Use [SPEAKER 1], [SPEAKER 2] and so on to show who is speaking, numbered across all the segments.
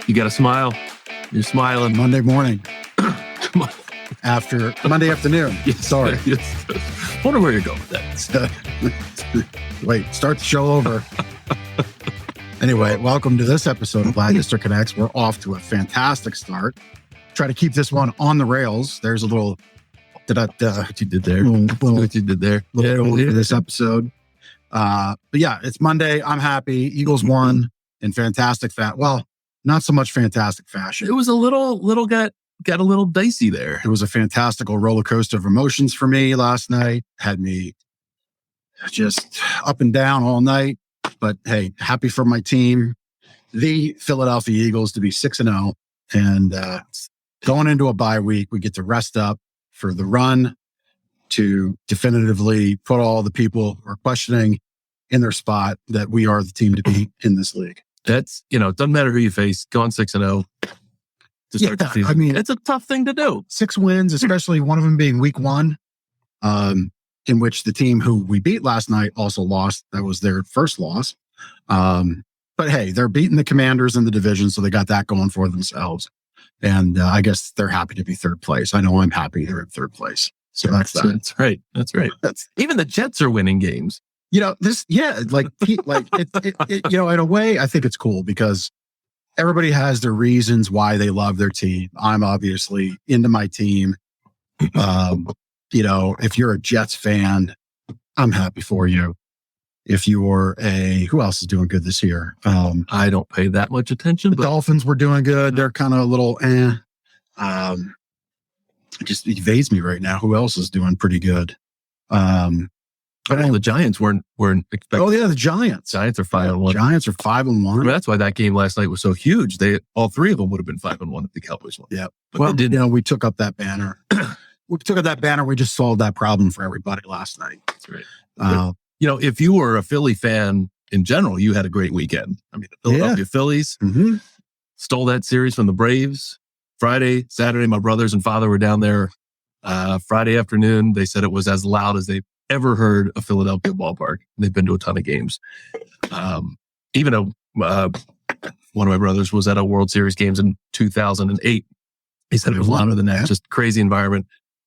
[SPEAKER 1] You got to smile. You're smiling.
[SPEAKER 2] Monday morning. After Monday afternoon.
[SPEAKER 1] Yes,
[SPEAKER 2] Sorry.
[SPEAKER 1] Yes. Wonder where you're going with that.
[SPEAKER 2] Wait, start the show over. Anyway, welcome to this episode of Lancaster Connects. We're off to a fantastic start. Try to keep this one on the rails. There's a little
[SPEAKER 1] What you did there.
[SPEAKER 2] What
[SPEAKER 1] you did there.
[SPEAKER 2] Little this episode. But yeah, it's Monday. I'm happy. Eagles won in fantastic not so much fantastic fashion.
[SPEAKER 1] It was a little got a little dicey there.
[SPEAKER 2] It was a fantastical roller coaster of emotions for me last night. Had me just up and down all night. But hey, happy for my team, the Philadelphia Eagles, to be 6-0. And going into a bye week, we get to rest up for the run to definitively put all the people who are questioning in their spot that we are the team to beat in this league.
[SPEAKER 1] That's, it doesn't matter who you face, going 6-0 to start the season.
[SPEAKER 2] I mean,
[SPEAKER 1] it's a tough thing to do. 6
[SPEAKER 2] wins, especially one of them being week 1, in which the team who we beat last night also lost. That was their first loss. But hey, they're beating the Commanders in the division, so they got that going for themselves. And I guess they're happy to be third place. I know I'm happy they're in third place. So that's that.
[SPEAKER 1] That's right. That's right. Even the Jets are winning games.
[SPEAKER 2] In a way, I think it's cool because everybody has their reasons why they love their team. I'm obviously into my team. If you're a Jets fan, I'm happy for you. If you're who else is doing good this year?
[SPEAKER 1] I don't pay that much attention.
[SPEAKER 2] The Dolphins were doing good. They're kind of a little it just evades me right now. Who else is doing pretty good?
[SPEAKER 1] But the Giants weren't expecting.
[SPEAKER 2] Oh yeah, the Giants.
[SPEAKER 1] Giants are 5-1.
[SPEAKER 2] Giants are 5-1.
[SPEAKER 1] I mean, that's why that game last night was so huge. All three of them would have been 5-1 if the Cowboys won.
[SPEAKER 2] Yeah.
[SPEAKER 1] But they didn't.
[SPEAKER 2] We took up that banner. We just solved that problem for everybody last night.
[SPEAKER 1] That's right. If you were a Philly fan in general, you had a great weekend. I mean, the Philadelphia Phillies stole that series from the Braves. Friday, Saturday, my brothers and father were down there. Friday afternoon, they said it was as loud as they've ever heard a Philadelphia ballpark. They've been to a ton of games. Even one of my brothers was at a World Series games in 2008. He said it was louder than that. Yeah. Just crazy environment.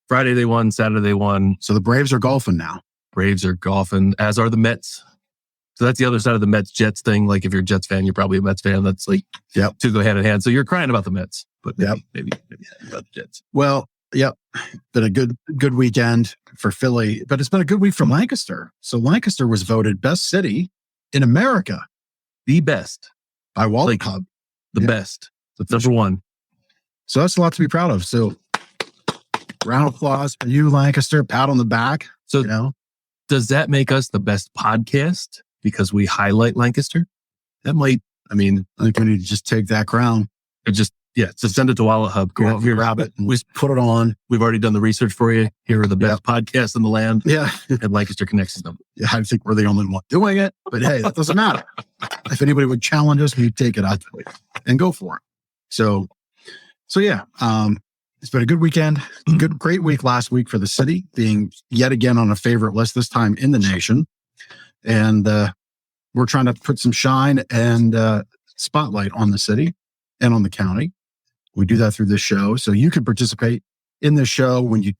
[SPEAKER 1] Friday they won. Saturday they won.
[SPEAKER 2] So the Braves are golfing now.
[SPEAKER 1] Braves are golfing, as are the Mets. So that's the other side of the Mets-Jets thing. Like if you're a Jets fan, you're probably a Mets fan. That's like two go hand in hand. So you're crying about the Mets, but maybe about the Jets.
[SPEAKER 2] Well, been a good weekend for Philly, but it's been a good week for Lancaster. So Lancaster was voted best city in America.
[SPEAKER 1] The best.
[SPEAKER 2] By Wallet Hub.
[SPEAKER 1] The best. That's number 1.
[SPEAKER 2] So that's a lot to be proud of. So round of applause for you, Lancaster. Pat on the back.
[SPEAKER 1] So does that make us the best podcast because we highlight Lancaster? That might, I think
[SPEAKER 2] we need to just take that crown.
[SPEAKER 1] So send it to Wallet Hub.
[SPEAKER 2] Go out here, grab it, and we put it on.
[SPEAKER 1] We've already done the research for you. Here are the best podcasts in the land.
[SPEAKER 2] Yeah.
[SPEAKER 1] And Lancaster connects them.
[SPEAKER 2] Yeah, I think we're the only one doing it. But hey, that doesn't matter. If anybody would challenge us, we'd take it out and go for it. So yeah, it's been a good weekend. Great week last week for the city, being yet again on a favorite list, this time in the nation. And we're trying to put some shine and spotlight on the city and on the county. We do that through this show. So you can participate in this show. When you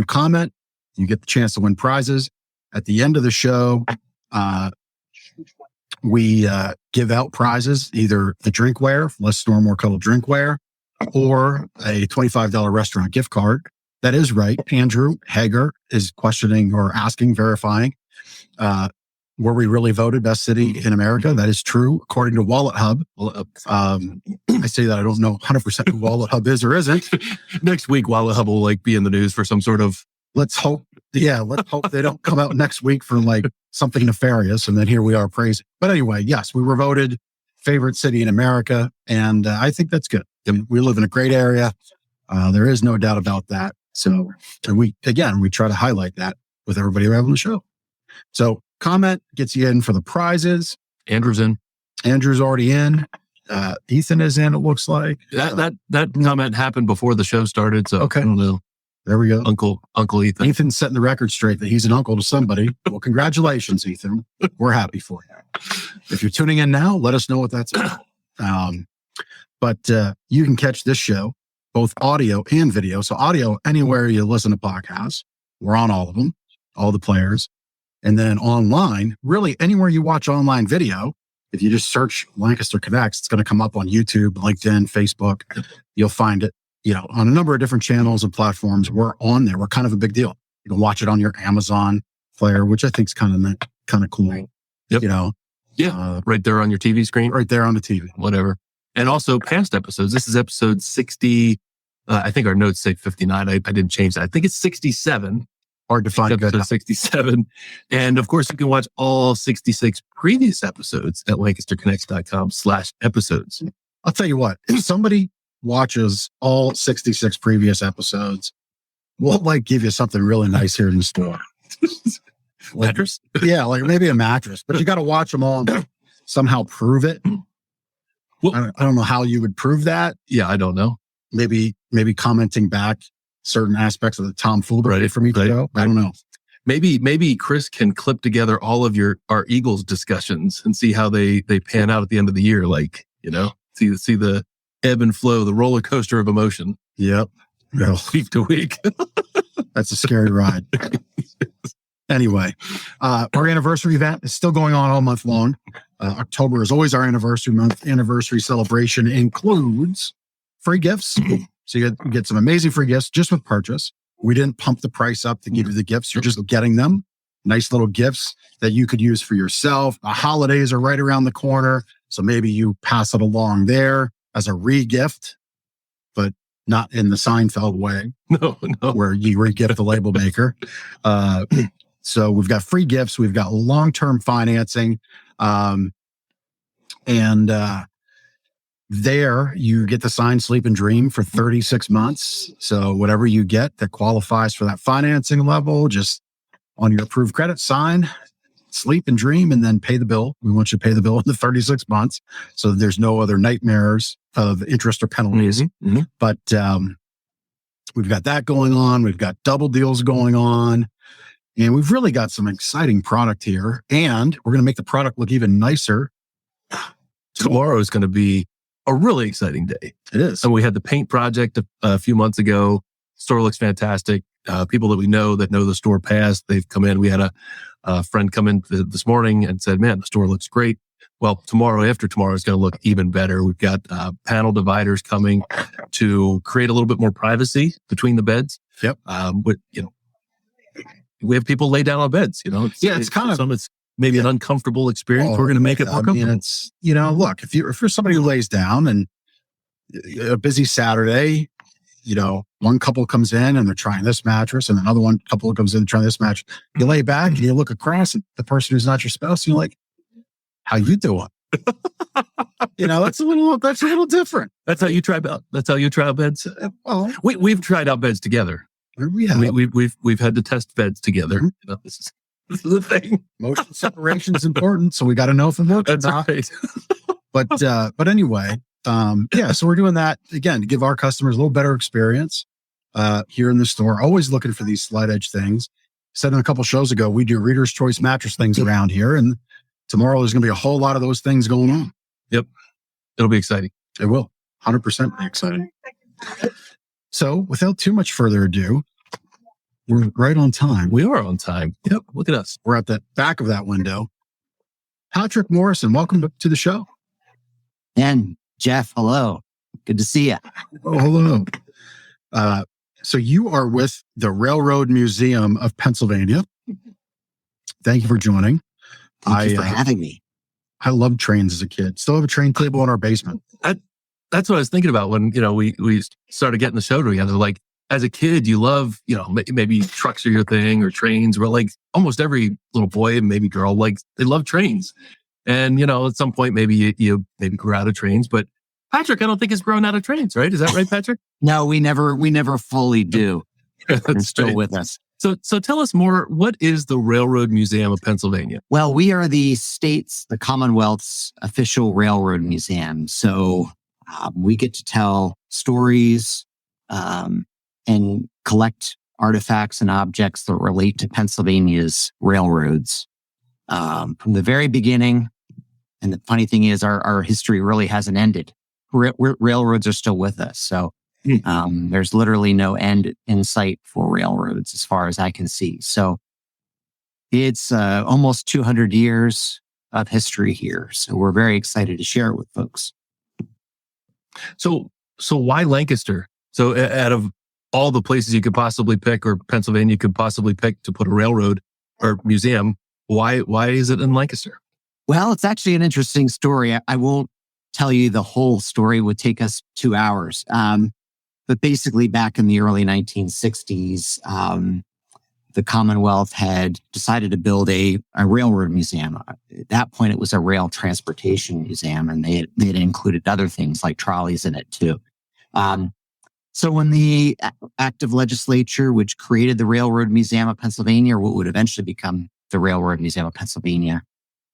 [SPEAKER 2] comment, you get the chance to win prizes. At the end of the show, we give out prizes, either the drinkware, Less Storm More Cuddle drinkware, or a $25 restaurant gift card. That is right. Andrew Hager is questioning or asking, verifying, were we really voted best city in America? That is true, according to Wallet Hub. I say that I don't know 100% who Wallet Hub is or isn't.
[SPEAKER 1] Next week, Wallet Hub will be in the news for some sort of.
[SPEAKER 2] Let's hope they don't come out next week for something nefarious, and then here we are praising. But anyway, yes, we were voted favorite city in America, and I think that's good. We live in a great area. There is no doubt about that. So, and we try to highlight that with everybody around the show. So comment gets you in for the prizes.
[SPEAKER 1] Andrew's in.
[SPEAKER 2] Andrew's already in. Ethan is in, it looks like.
[SPEAKER 1] That comment happened before the show started. So
[SPEAKER 2] okay.
[SPEAKER 1] I don't know.
[SPEAKER 2] There we go.
[SPEAKER 1] Uncle Ethan.
[SPEAKER 2] Ethan's setting the record straight that he's an uncle to somebody. Well, congratulations, Ethan. We're happy for you. If you're tuning in now, let us know what that's about. But you can catch this show, both audio and video. So audio, anywhere you listen to podcasts, we're on all of them, all the players. And then online, really anywhere you watch online video, if you just search Lancaster Connects, it's going to come up on YouTube, LinkedIn, Facebook. You'll find it, on a number of different channels and platforms. We're on there. We're kind of a big deal. You can watch it on your Amazon player, which I think is kind of cool.
[SPEAKER 1] Yep. Right there on your TV screen.
[SPEAKER 2] Right there on the TV.
[SPEAKER 1] Whatever. And also past episodes. This is episode 60. I think our notes say 59. I didn't change that. I think it's 67.
[SPEAKER 2] Hard to find.
[SPEAKER 1] Episode 67. And of course, you can watch all 66 previous episodes at lancasterconnects.com/episodes.
[SPEAKER 2] I'll tell you what, if somebody watches all 66 previous episodes, we'll give you something really nice here in the store.
[SPEAKER 1] Mattress?
[SPEAKER 2] Yeah, maybe a mattress, but you got to watch them all and somehow prove it. Well, I don't know how you would prove that.
[SPEAKER 1] Yeah, I don't know.
[SPEAKER 2] Maybe commenting back certain aspects of the tomfoolery from each show. I don't know.
[SPEAKER 1] Maybe Chris can clip together all of our Eagles discussions and see how they pan out at the end of the year. See the ebb and flow, the roller coaster of emotion.
[SPEAKER 2] Yep.
[SPEAKER 1] Week to week.
[SPEAKER 2] That's a scary ride. Anyway, our anniversary event is still going on all month long. October is always our anniversary month. Anniversary celebration includes free gifts. So you get some amazing free gifts just with purchase. We didn't pump the price up to give you the gifts. You're just getting them. Nice little gifts that you could use for yourself. The holidays are right around the corner. So maybe you pass it along there as a re-gift, but not in the Seinfeld way.
[SPEAKER 1] No.
[SPEAKER 2] Where you re-gift the label maker. So we've got free gifts. We've got long-term financing. There you get the sign, sleep, and dream for 36 months. So whatever you get that qualifies for that financing level, just on your approved credit, sign, sleep, and dream, and then pay the bill. We want you to pay the bill in the 36 months. So there's no other nightmares of interest or penalties.
[SPEAKER 1] Mm-hmm.
[SPEAKER 2] But we've got that going on. We've got double deals going on. And we've really got some exciting product here. And we're going to make the product look even nicer.
[SPEAKER 1] Tomorrow is going to be a really exciting day.
[SPEAKER 2] It is.
[SPEAKER 1] And we had the paint project a few months ago. Store looks fantastic. People that we know that know the store past, they've come in. We had a friend come in this morning and said, man, the store looks great. Well, after tomorrow is going to look even better. We've got panel dividers coming to create a little bit more privacy between the beds.
[SPEAKER 2] Yep.
[SPEAKER 1] We have people lay down on beds,
[SPEAKER 2] It's kind of
[SPEAKER 1] it's maybe an uncomfortable experience. We're going to make it more comfortable.
[SPEAKER 2] It's, look, if you're somebody who lays down and a busy Saturday, one couple comes in and they're trying this mattress and another couple comes in and trying this mattress. You lay back and you look across at the person who's not your spouse and you're like, how you doing? That's a little different.
[SPEAKER 1] That's how you try beds.
[SPEAKER 2] Well,
[SPEAKER 1] we've tried out beds together.
[SPEAKER 2] We have.
[SPEAKER 1] We've had to test beds together.
[SPEAKER 2] Mm-hmm.
[SPEAKER 1] This is the thing.
[SPEAKER 2] Motion separation is important, so we got to know if it works.
[SPEAKER 1] That's right.
[SPEAKER 2] But anyway, so we're doing that again to give our customers a little better experience here in the store. Always looking for these slide edge things. Said in a couple shows ago, we do Reader's Choice mattress things around here, and tomorrow there's going to be a whole lot of those things going on.
[SPEAKER 1] Yep, it'll be exciting.
[SPEAKER 2] It will, 100% be exciting. So, without too much further ado, we're right on time.
[SPEAKER 1] We are on time. Yep, look at us.
[SPEAKER 2] We're at the back of that window. Patrick Morrison, welcome to the show.
[SPEAKER 3] And Jeff, hello. Good to see you.
[SPEAKER 2] Oh, hello. So you are with the Railroad Museum of Pennsylvania. Thank you for joining.
[SPEAKER 3] Thank you for having me.
[SPEAKER 2] I loved trains as a kid. Still have a train table in our basement.
[SPEAKER 1] That's what I was thinking about when, we started getting the show together. Like, as a kid, you love, maybe trucks are your thing or trains, or like almost every little boy and maybe girl, they love trains. And, at some point, maybe you maybe grew out of trains, but Patrick, I don't think has grown out of trains, right? Is that right, Patrick?
[SPEAKER 3] No, we never fully do.
[SPEAKER 1] That's
[SPEAKER 3] still with us.
[SPEAKER 1] So tell us more. What is the Railroad Museum of Pennsylvania?
[SPEAKER 3] Well, we are the Commonwealth's official railroad museum. So we get to tell stories and collect artifacts and objects that relate to Pennsylvania's railroads from the very beginning. And the funny thing is, our history really hasn't ended. railroads are still with us. So there's literally no end in sight for railroads as far as I can see. So it's almost 200 years of history here. So we're very excited to share it with folks.
[SPEAKER 1] So why Lancaster? So out of all the places you could possibly pick, or Pennsylvania could possibly pick to put a railroad or museum, why is it in Lancaster?
[SPEAKER 3] Well, it's actually an interesting story. I won't tell you the whole story. It would take us 2 hours. But basically back in the early 1960s, the Commonwealth had decided to build a railroad museum. At that point, it was a rail transportation museum, and they had included other things like trolleys in it too. So when the act of legislature, which created the Railroad Museum of Pennsylvania, or what would eventually become the Railroad Museum of Pennsylvania,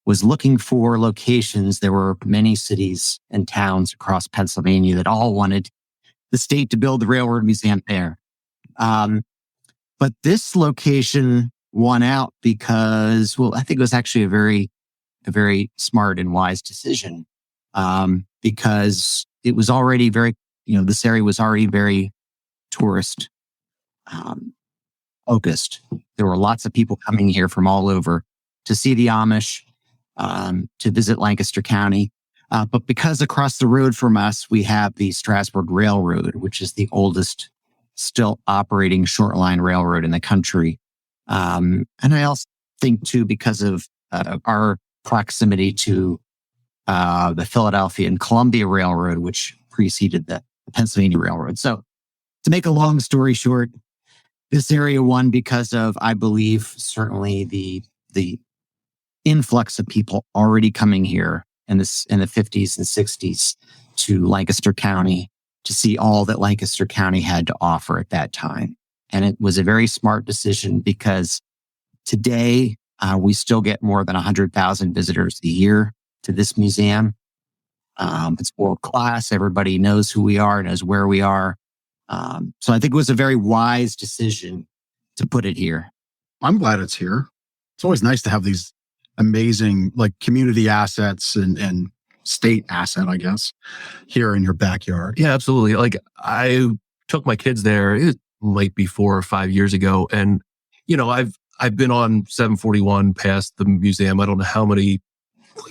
[SPEAKER 3] was looking for locations, there were many cities and towns across Pennsylvania that all wanted the state to build the Railroad Museum there. But this location won out because, well, I think it was actually a very smart and wise decision, because it was already very, this area was already very tourist focused. There were lots of people coming here from all over to see the Amish, to visit Lancaster County. But because across the road from us, we have the Strasburg Railroad, which is the oldest still operating short line railroad in the country. And I also think too, because of our proximity to the Philadelphia and Columbia Railroad, which preceded the Pennsylvania Railroad. So to make a long story short, this area won because of, I believe, certainly the influx of people already coming here in the 50s and 60s to Lancaster County to see all that Lancaster County had to offer at that time. And it was a very smart decision because today we still get more than 100,000 visitors a year to this museum. It's world class. Everybody knows who we are, knows where we are. So I think it was a very wise decision to put it here.
[SPEAKER 2] I'm glad it's here. It's always nice to have these amazing community assets and state asset, I guess, here in your backyard.
[SPEAKER 1] Yeah, absolutely. I took my kids there. It might be 4 or 5 years ago. And, I've been on 741 past the museum. I don't know how many,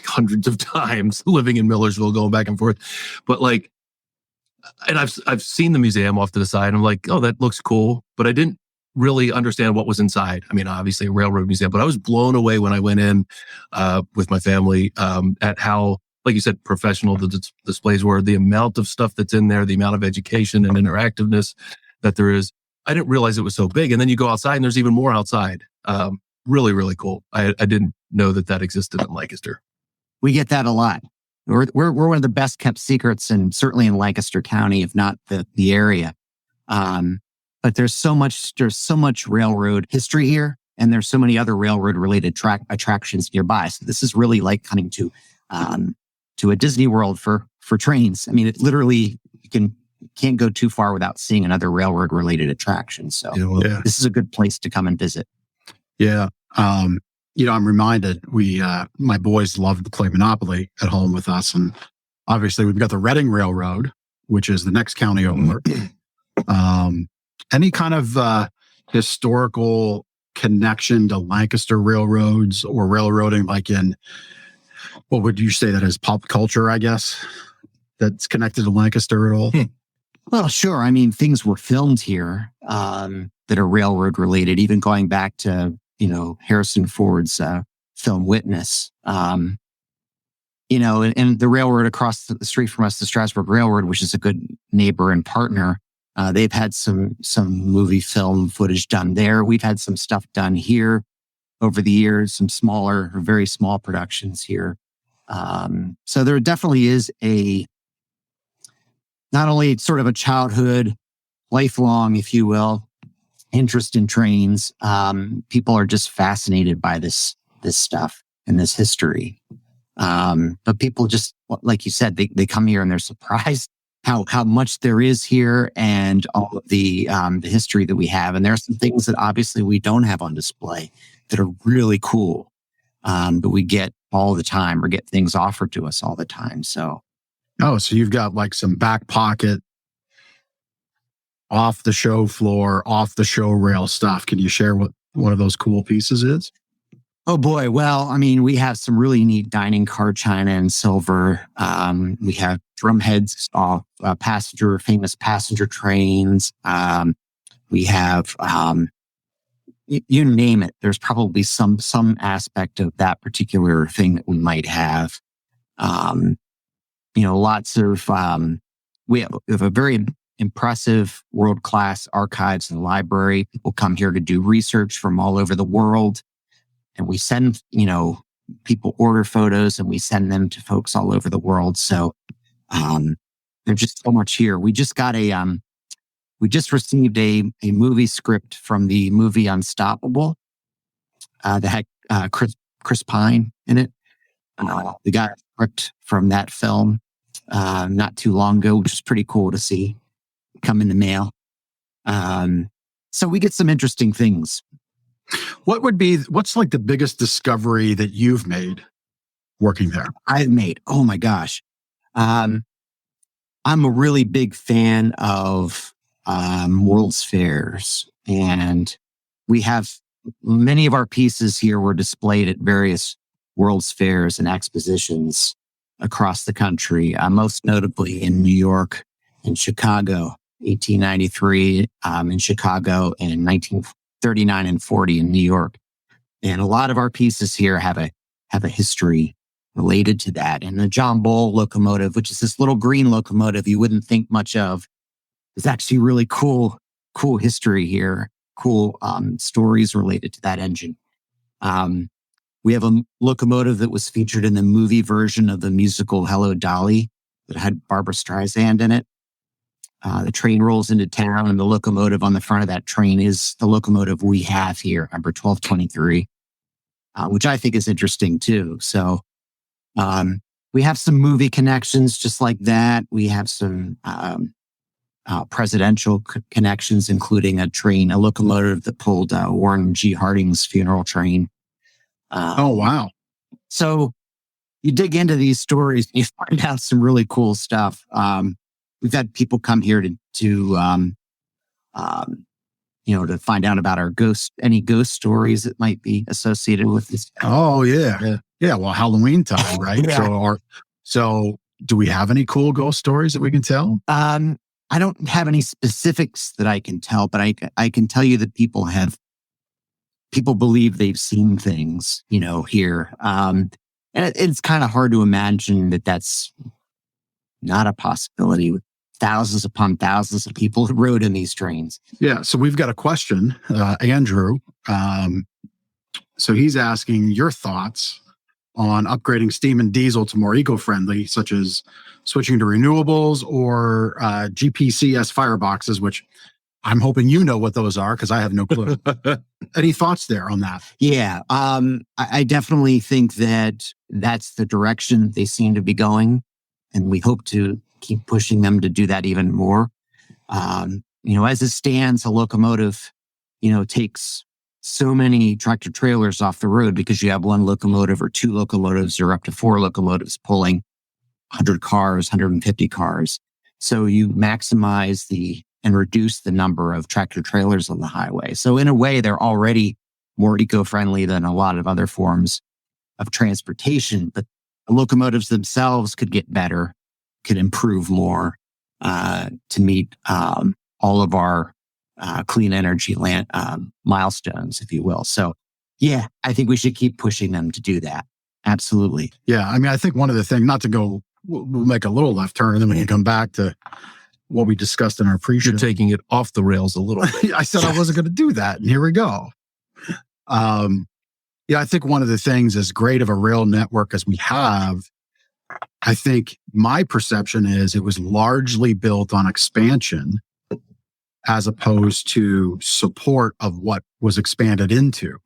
[SPEAKER 1] hundreds of times living in Millersville, going back and forth. But and I've seen the museum off to the side. And I'm like, oh, that looks cool. But I didn't really understand what was inside. I mean, obviously a railroad museum, but I was blown away when I went in with my family at how, like you said, professional the displays were, the amount of stuff that's in there, the amount of education and interactiveness that there is. I didn't realize it was so big. And then you go outside and there's even more outside. Really, really cool. I didn't know that existed in Lancaster.
[SPEAKER 3] We get that a lot. We're one of the best kept secrets, and certainly in Lancaster County, if not the area. But there's so much railroad history here, and there's so many other railroad related attractions nearby. So this is really like coming to a Disney World for trains. I mean, it literally, you can't go too far without seeing another railroad related attraction. So This is a good place to come and visit.
[SPEAKER 2] Yeah. I'm reminded my boys love to play Monopoly at home with us. And obviously we've got the Reading Railroad, which is the next county over. Any kind of historical connection to Lancaster railroads or railroading, in, what would you say that is, pop culture, I guess, that's connected to Lancaster at all?
[SPEAKER 3] Well, sure. I mean, things were filmed here that are railroad related, even going back to, Harrison Ford's film Witness. And the railroad across the street from us, the Strasburg Railroad, which is a good neighbor and partner, they've had some movie film footage done there. We've had some stuff done here over the years, some smaller or very small productions here. So there definitely is not only sort of a childhood, lifelong, if you will, interest in trains. People are just fascinated by this stuff and this history. But people just, like you said, they come here and they're surprised how much there is here and all of the history that we have. And there are some things that obviously we don't have on display that are really cool, but we get all the time, or get things offered to us all the time. So
[SPEAKER 2] Oh, so you've got like some back pocket, off the show floor, off the show rail stuff. Can you share what one of those cool pieces is?
[SPEAKER 3] Oh boy. Well, I mean, we have some really neat dining car china and silver. We have drum heads off famous passenger trains. We have, you name it. There's probably some aspect of that particular thing that we might have. Lots of, we have a very impressive world-class archives and library. People come here to do research from all over the world. And we send, people order photos and we send them to folks all over the world. So, there's just so much here. We just received a movie script from the movie Unstoppable, that had, Chris Pine in it. We got a script from that film, not too long ago, which is pretty cool to see come in the mail. So we get some interesting things.
[SPEAKER 2] What's like the biggest discovery that you've made working there?
[SPEAKER 3] Oh my gosh. I'm a really big fan of World's Fairs, and we have many of our pieces here were displayed at various World's Fairs and expositions across the country, most notably in New York and Chicago, 1893 in Chicago, and 1939 and 40 in New York. And a lot of our pieces here have a history related to that. And the John Bull locomotive, which is this little green locomotive you wouldn't think much of, is actually really cool history here, cool stories related to that engine. We have a locomotive that was featured in the movie version of the musical Hello, Dolly that had Barbra Streisand in it. The train rolls into town, and the locomotive on the front of that train is the locomotive we have here, number 1223, which I think is interesting too. So we have some movie connections just like that. We have some presidential connections, including a locomotive that pulled Warren G. Harding's funeral train.
[SPEAKER 2] Oh, wow.
[SPEAKER 3] So you dig into these stories and you find out some really cool stuff. We've had people come here to find out about any ghost stories that might be associated with this.
[SPEAKER 2] Oh, yeah. Yeah. Well, Halloween time, right? Yeah. So do we have any cool ghost stories that we can tell?
[SPEAKER 3] I don't have any specifics that I can tell, but I can tell you that people believe they've seen things, here. And it's kind of hard to imagine that that's not a possibility with thousands upon thousands of people who rode in these trains.
[SPEAKER 2] Yeah. So we've got a question, Andrew. So he's asking your thoughts on upgrading steam and diesel to more eco-friendly, such as switching to renewables or GPCS fireboxes, which I'm hoping you know what those are because I have no clue. Any thoughts there on that?
[SPEAKER 3] Yeah, I definitely think that that's the direction they seem to be going, and we hope to keep pushing them to do that even more. As it stands, a locomotive, takes so many tractor trailers off the road because you have one locomotive or two locomotives or up to four locomotives pulling 100 cars, 150 cars. So you maximize and reduce the number of tractor trailers on the highway. So in a way, they're already more eco-friendly than a lot of other forms of transportation, but the locomotives themselves could get better, could improve more to meet all of our clean energy milestones, if you will. So yeah, I think we should keep pushing them to do that. Absolutely.
[SPEAKER 2] Yeah. I mean, I think one of the things, not to go, we'll make a little left turn and then we can come back to what we discussed in our pre-show.
[SPEAKER 1] You're taking it off the rails a little bit.
[SPEAKER 2] I said I wasn't going to do that, and here we go. I think one of the things as great of a rail network as we have, I think my perception is it was largely built on expansion as opposed to support of what was expanded into.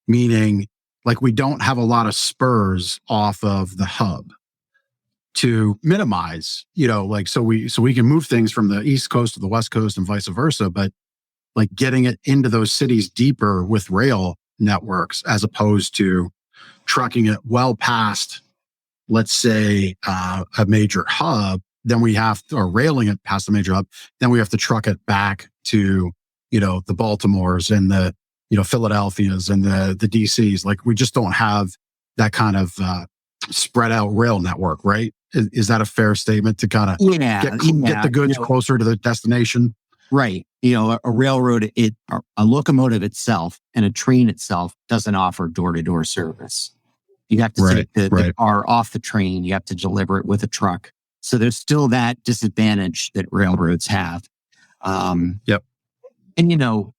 [SPEAKER 2] Meaning, like, we don't have a lot of spurs off of the hub to minimize, so we can move things from the East Coast to the West Coast and vice versa, but like getting it into those cities deeper with rail networks as opposed to trucking it well past let's say, a major hub, then we have to, or railing it past the major hub, then we have to truck it back to, the Baltimores and the, Philadelphias and the DCs. Like, we just don't have that kind of spread out rail network, right? Is that a fair statement to kind of get the goods closer to the destination?
[SPEAKER 3] Right. A railroad, a locomotive itself and a train itself doesn't offer door-to-door service. You have to take the car off the train. You have to deliver it with a truck. So there's still that disadvantage that railroads have.
[SPEAKER 2] Yep.
[SPEAKER 3] And,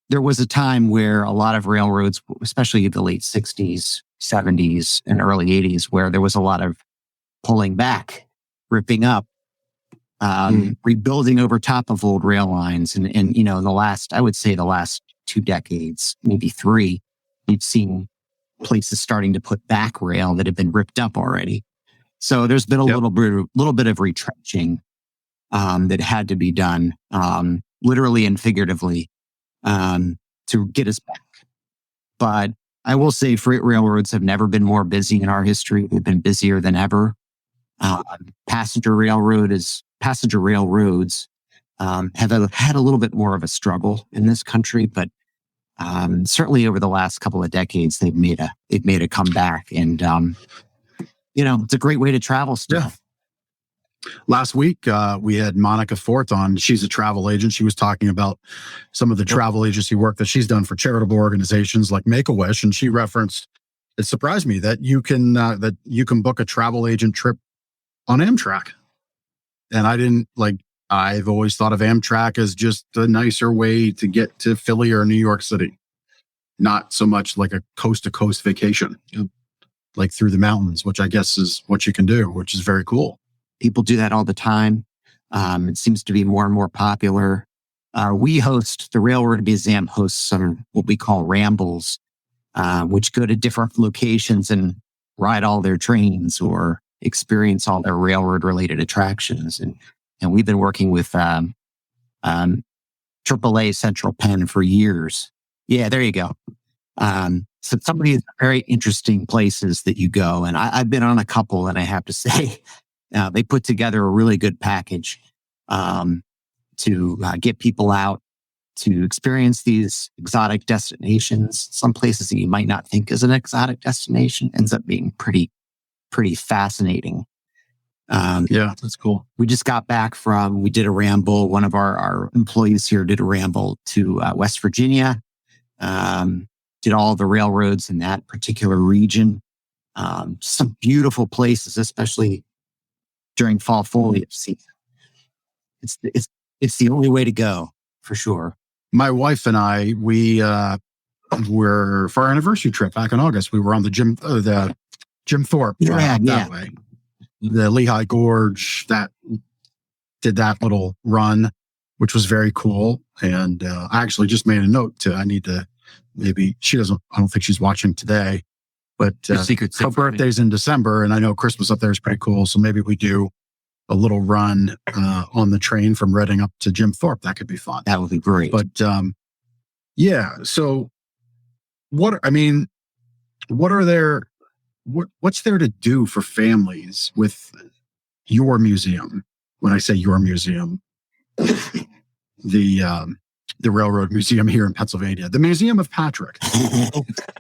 [SPEAKER 3] there was a time where a lot of railroads, especially the late 60s, 70s, and early 80s, where there was a lot of pulling back, ripping up, rebuilding over top of old rail lines. And I would say the last 2 decades, maybe 3, you've seen places starting to put back rail that have been ripped up already. So there's been a little bit of retrenching that had to be done, literally and figuratively, to get us back. But I will say freight railroads have never been more busy in our history. They've been busier than ever. Passenger railroads have had a little bit more of a struggle in this country, but certainly over the last couple of decades, they've made a comeback, and it's a great way to travel still.
[SPEAKER 2] Yeah. Last week, we had Monica Fort on. She's a travel agent. She was talking about some of the travel agency work that she's done for charitable organizations like Make-A-Wish, and she referenced. It surprised me that you can book a travel agent trip on Amtrak, and I've always thought of Amtrak as just a nicer way to get to Philly or New York City, not so much like a coast to coast vacation, like through the mountains, which I guess is what you can do, which is very cool.
[SPEAKER 3] People do that all the time. It seems to be more and more popular. The Railroad Museum hosts some what we call rambles, which go to different locations and ride all their trains or experience all their railroad related attractions. And we've been working with AAA Central Penn for years. Yeah, there you go. So some of these very interesting places that you go, and I've been on a couple, and I have to say, they put together a really good package to get people out to experience these exotic destinations. Some places that you might not think is an exotic destination ends up being pretty fascinating.
[SPEAKER 2] Yeah, that's cool.
[SPEAKER 3] We just got back we did a ramble. One of our employees here did a ramble to West Virginia, did all the railroads in that particular region. Some beautiful places, especially during fall foliage season. It's the only way to go, for sure.
[SPEAKER 2] My wife and I, we were for our anniversary trip back in August. We were on the Jim Thorpe that way, the Lehigh Gorge. That did that little run, which was very cool. And I actually just made a note I need to maybe I don't think she's watching today. But her birthday's in December, and I know Christmas up there is pretty cool. So maybe we do a little run on the train from Reading up to Jim Thorpe. That could be fun.
[SPEAKER 3] That would be great.
[SPEAKER 2] But so what's there to do for families with your museum? When I say your museum, the Railroad Museum here in Pennsylvania, the Museum of Patrick.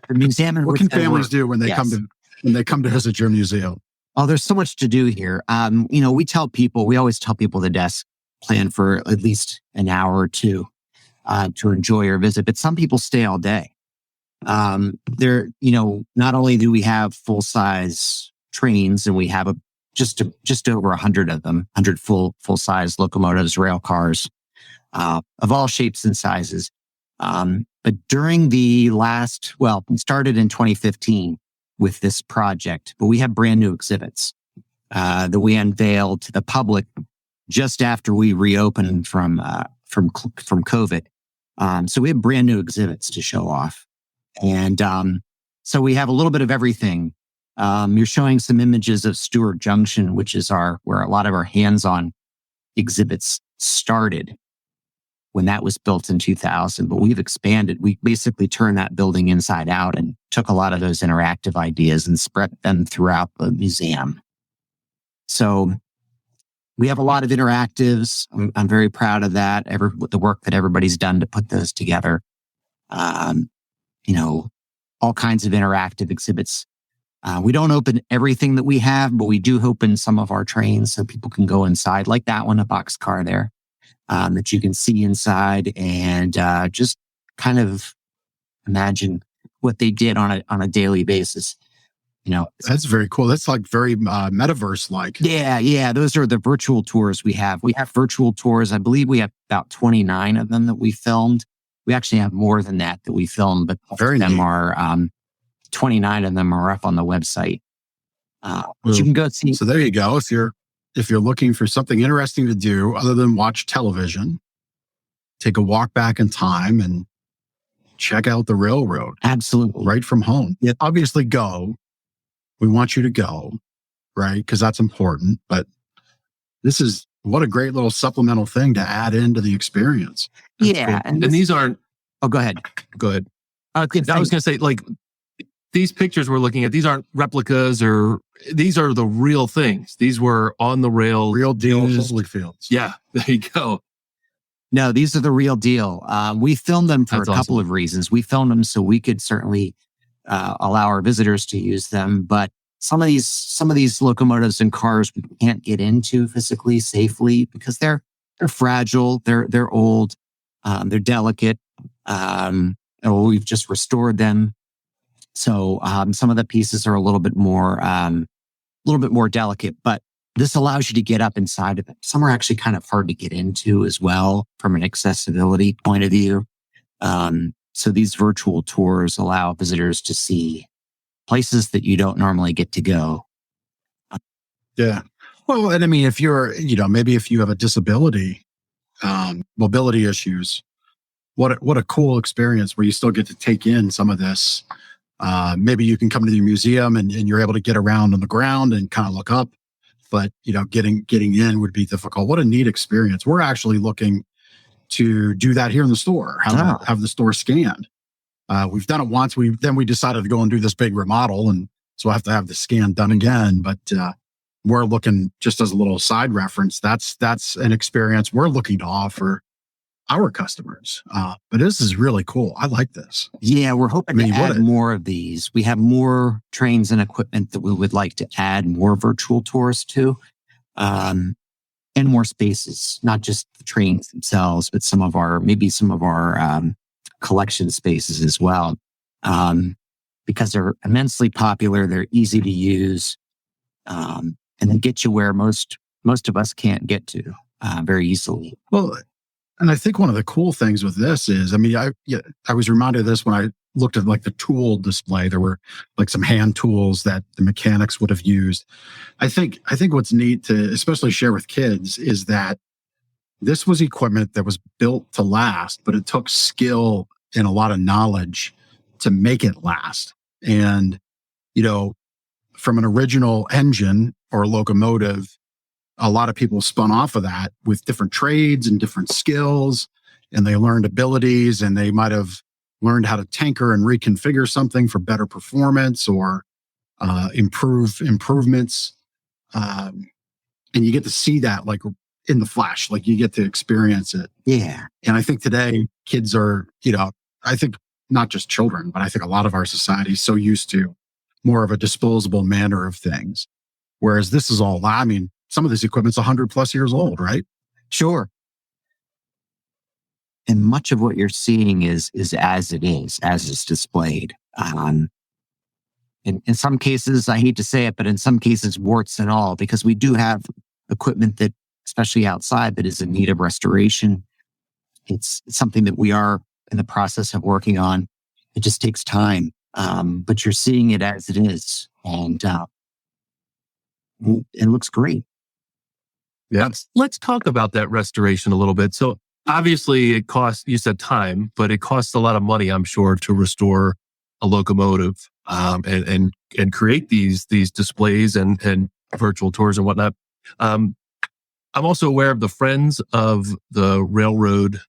[SPEAKER 3] The museum.
[SPEAKER 2] What can families do when they come to visit your museum?
[SPEAKER 3] Oh, there's so much to do here. We always tell people the desk plan for at least an hour or two to enjoy your visit, but some people stay all day. Not only do we have full size trains, and we have just over 100 of them, 100 full size locomotives, rail cars, of all shapes and sizes. But during we started in 2015 with this project, but we have brand new exhibits that we unveiled to the public just after we reopened from COVID. So we have brand new exhibits to show off. And so we have a little bit of everything. You're showing some images of Stewart Junction, which is where a lot of our hands-on exhibits started. when that was built in 2000, but we've expanded. We basically turned that building inside out and took a lot of those interactive ideas and spread them throughout the museum. So we have a lot of interactives. I'm very proud of that. The work that everybody's done to put those together. All kinds of interactive exhibits. We don't open everything that we have, but we do open some of our trains so people can go inside, like that one, a boxcar there, that you can see inside and just kind of imagine what they did on a daily basis.
[SPEAKER 2] That's very cool. That's like very metaverse-like.
[SPEAKER 3] Yeah. Those are the virtual tours we have. We have virtual tours. I believe we have about 29 of them that we filmed. We actually have more than that we filmed, but
[SPEAKER 2] very
[SPEAKER 3] them are 29 of them are up on the website. You can go see.
[SPEAKER 2] So there you go. If you're looking for something interesting to do other than watch television, take a walk back in time and check out the railroad.
[SPEAKER 3] Absolutely.
[SPEAKER 2] Right from home.
[SPEAKER 3] Yep.
[SPEAKER 2] Obviously go. We want you to go, right? Because that's important. But what a great little supplemental thing to add into the experience.
[SPEAKER 3] Yeah.
[SPEAKER 1] And these aren't.
[SPEAKER 3] Oh, go ahead.
[SPEAKER 1] Go ahead. I was going to say, like, these pictures we're looking at, these aren't replicas these are the real things. These were on the rail.
[SPEAKER 2] Real deal Holyfields.
[SPEAKER 1] Yeah, there you go.
[SPEAKER 3] No, these are the real deal. We filmed them for a couple of reasons. We filmed them so we could certainly allow our visitors to use them. But some of these locomotives and cars we can't get into physically safely because they're fragile, they're old, they're delicate. We've just restored them. So some of the pieces are a little bit more delicate, but this allows you to get up inside of it. Some are actually kind of hard to get into as well from an accessibility point of view. So these virtual tours allow visitors to see places that you don't normally get to go.
[SPEAKER 2] Yeah. Well, and I mean, if you're, maybe if you have a disability, mobility issues, what a cool experience where you still get to take in some of this. Maybe you can come to the museum and you're able to get around on the ground and kind of look up, but getting in would be difficult. What a neat experience. We're actually looking to do that here in the store, have the store scanned. We've done it once. Then we decided to go and do this big remodel, and so I have to have the scan done again. But we're looking, just as a little side reference, that's an experience we're looking to offer our customers. But this is really cool. I like this.
[SPEAKER 3] Yeah, we're hoping to add more of these. We have more trains and equipment that we would like to add more virtual tours to, and more spaces, not just the trains themselves, but some of our collection spaces as well, because they're immensely popular. They're easy to use, and they get you where most of us can't get to very easily.
[SPEAKER 2] Well, and I think one of the cool things with this is, I mean, I was reminded of this when I looked at like the tool display. There were like some hand tools that the mechanics would have used. I think what's neat to especially share with kids is that this was equipment that was built to last, but it took skill and a lot of knowledge to make it last. And, from an original engine or locomotive, a lot of people spun off of that with different trades and different skills, and they learned abilities, and they might have learned how to tinker and reconfigure something for better performance or improvements. And you get to see that like in the flash, like you get to experience it.
[SPEAKER 3] Yeah.
[SPEAKER 2] And I think today kids are, I think not just children, but I think a lot of our society is so used to more of a disposable manner of things. Whereas this is all, I mean, some of this equipment's 100+ years old, right?
[SPEAKER 3] Sure. And much of what you're seeing is as it's displayed. In some cases, I hate to say it, but in some cases, warts and all, because we do have equipment that, especially outside, that is in need of restoration. It's something that we are in the process of working on. It just takes time. But you're seeing it as it is. And it looks great.
[SPEAKER 1] Yeah. Let's talk about that restoration a little bit. So obviously it costs, you said time, but it costs a lot of money, I'm sure, to restore a locomotive, and create these displays and virtual tours and whatnot. I'm also aware of the Friends of the Railroad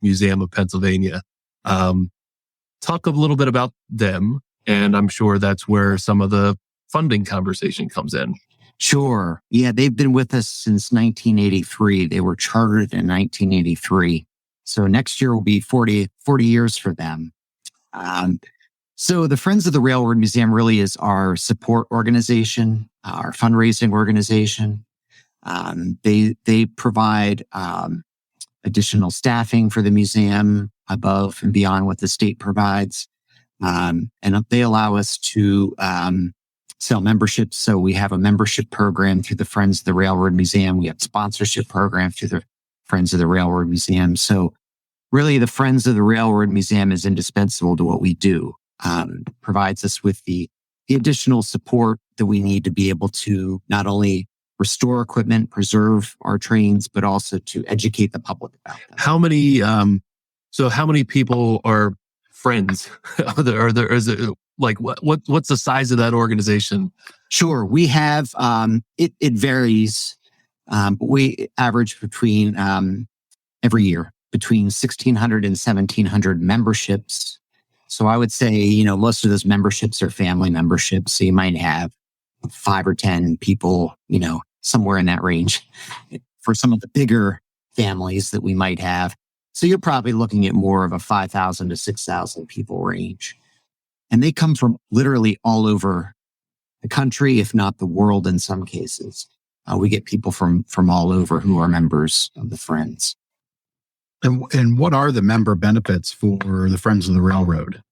[SPEAKER 1] Museum of Pennsylvania. Talk a little bit about them, and I'm sure that's where some of the funding conversation comes in.
[SPEAKER 3] Sure. Yeah, they've been with us since 1983. They were chartered in 1983. So next year will be 40 years for them. So the Friends of the Railroad Museum really is our support organization, our fundraising organization. They provide additional staffing for the museum above and beyond what the state provides. And they allow us to sell memberships. So we have a membership program through the Friends of the Railroad Museum. We have a sponsorship program through the Friends of the Railroad Museum. So really, the Friends of the Railroad Museum is indispensable to what we do. Provides us with the additional support that we need to be able to not only restore equipment, preserve our trains, but also to educate the public about them.
[SPEAKER 1] How many people are friends? Is it like what's the size of that organization?
[SPEAKER 3] Sure, we have it varies, but we average between every year between 1,600 and 1,700 memberships. So I would say, most of those memberships are family memberships. So you might have 5 or 10 people, somewhere in that range for some of the bigger families that we might have. So you're probably looking at more of a 5,000 to 6,000 people range. And they come from literally all over the country, if not the world in some cases. We get people from all over who are members of the Friends.
[SPEAKER 2] And what are the member benefits for the Friends of the Railroad?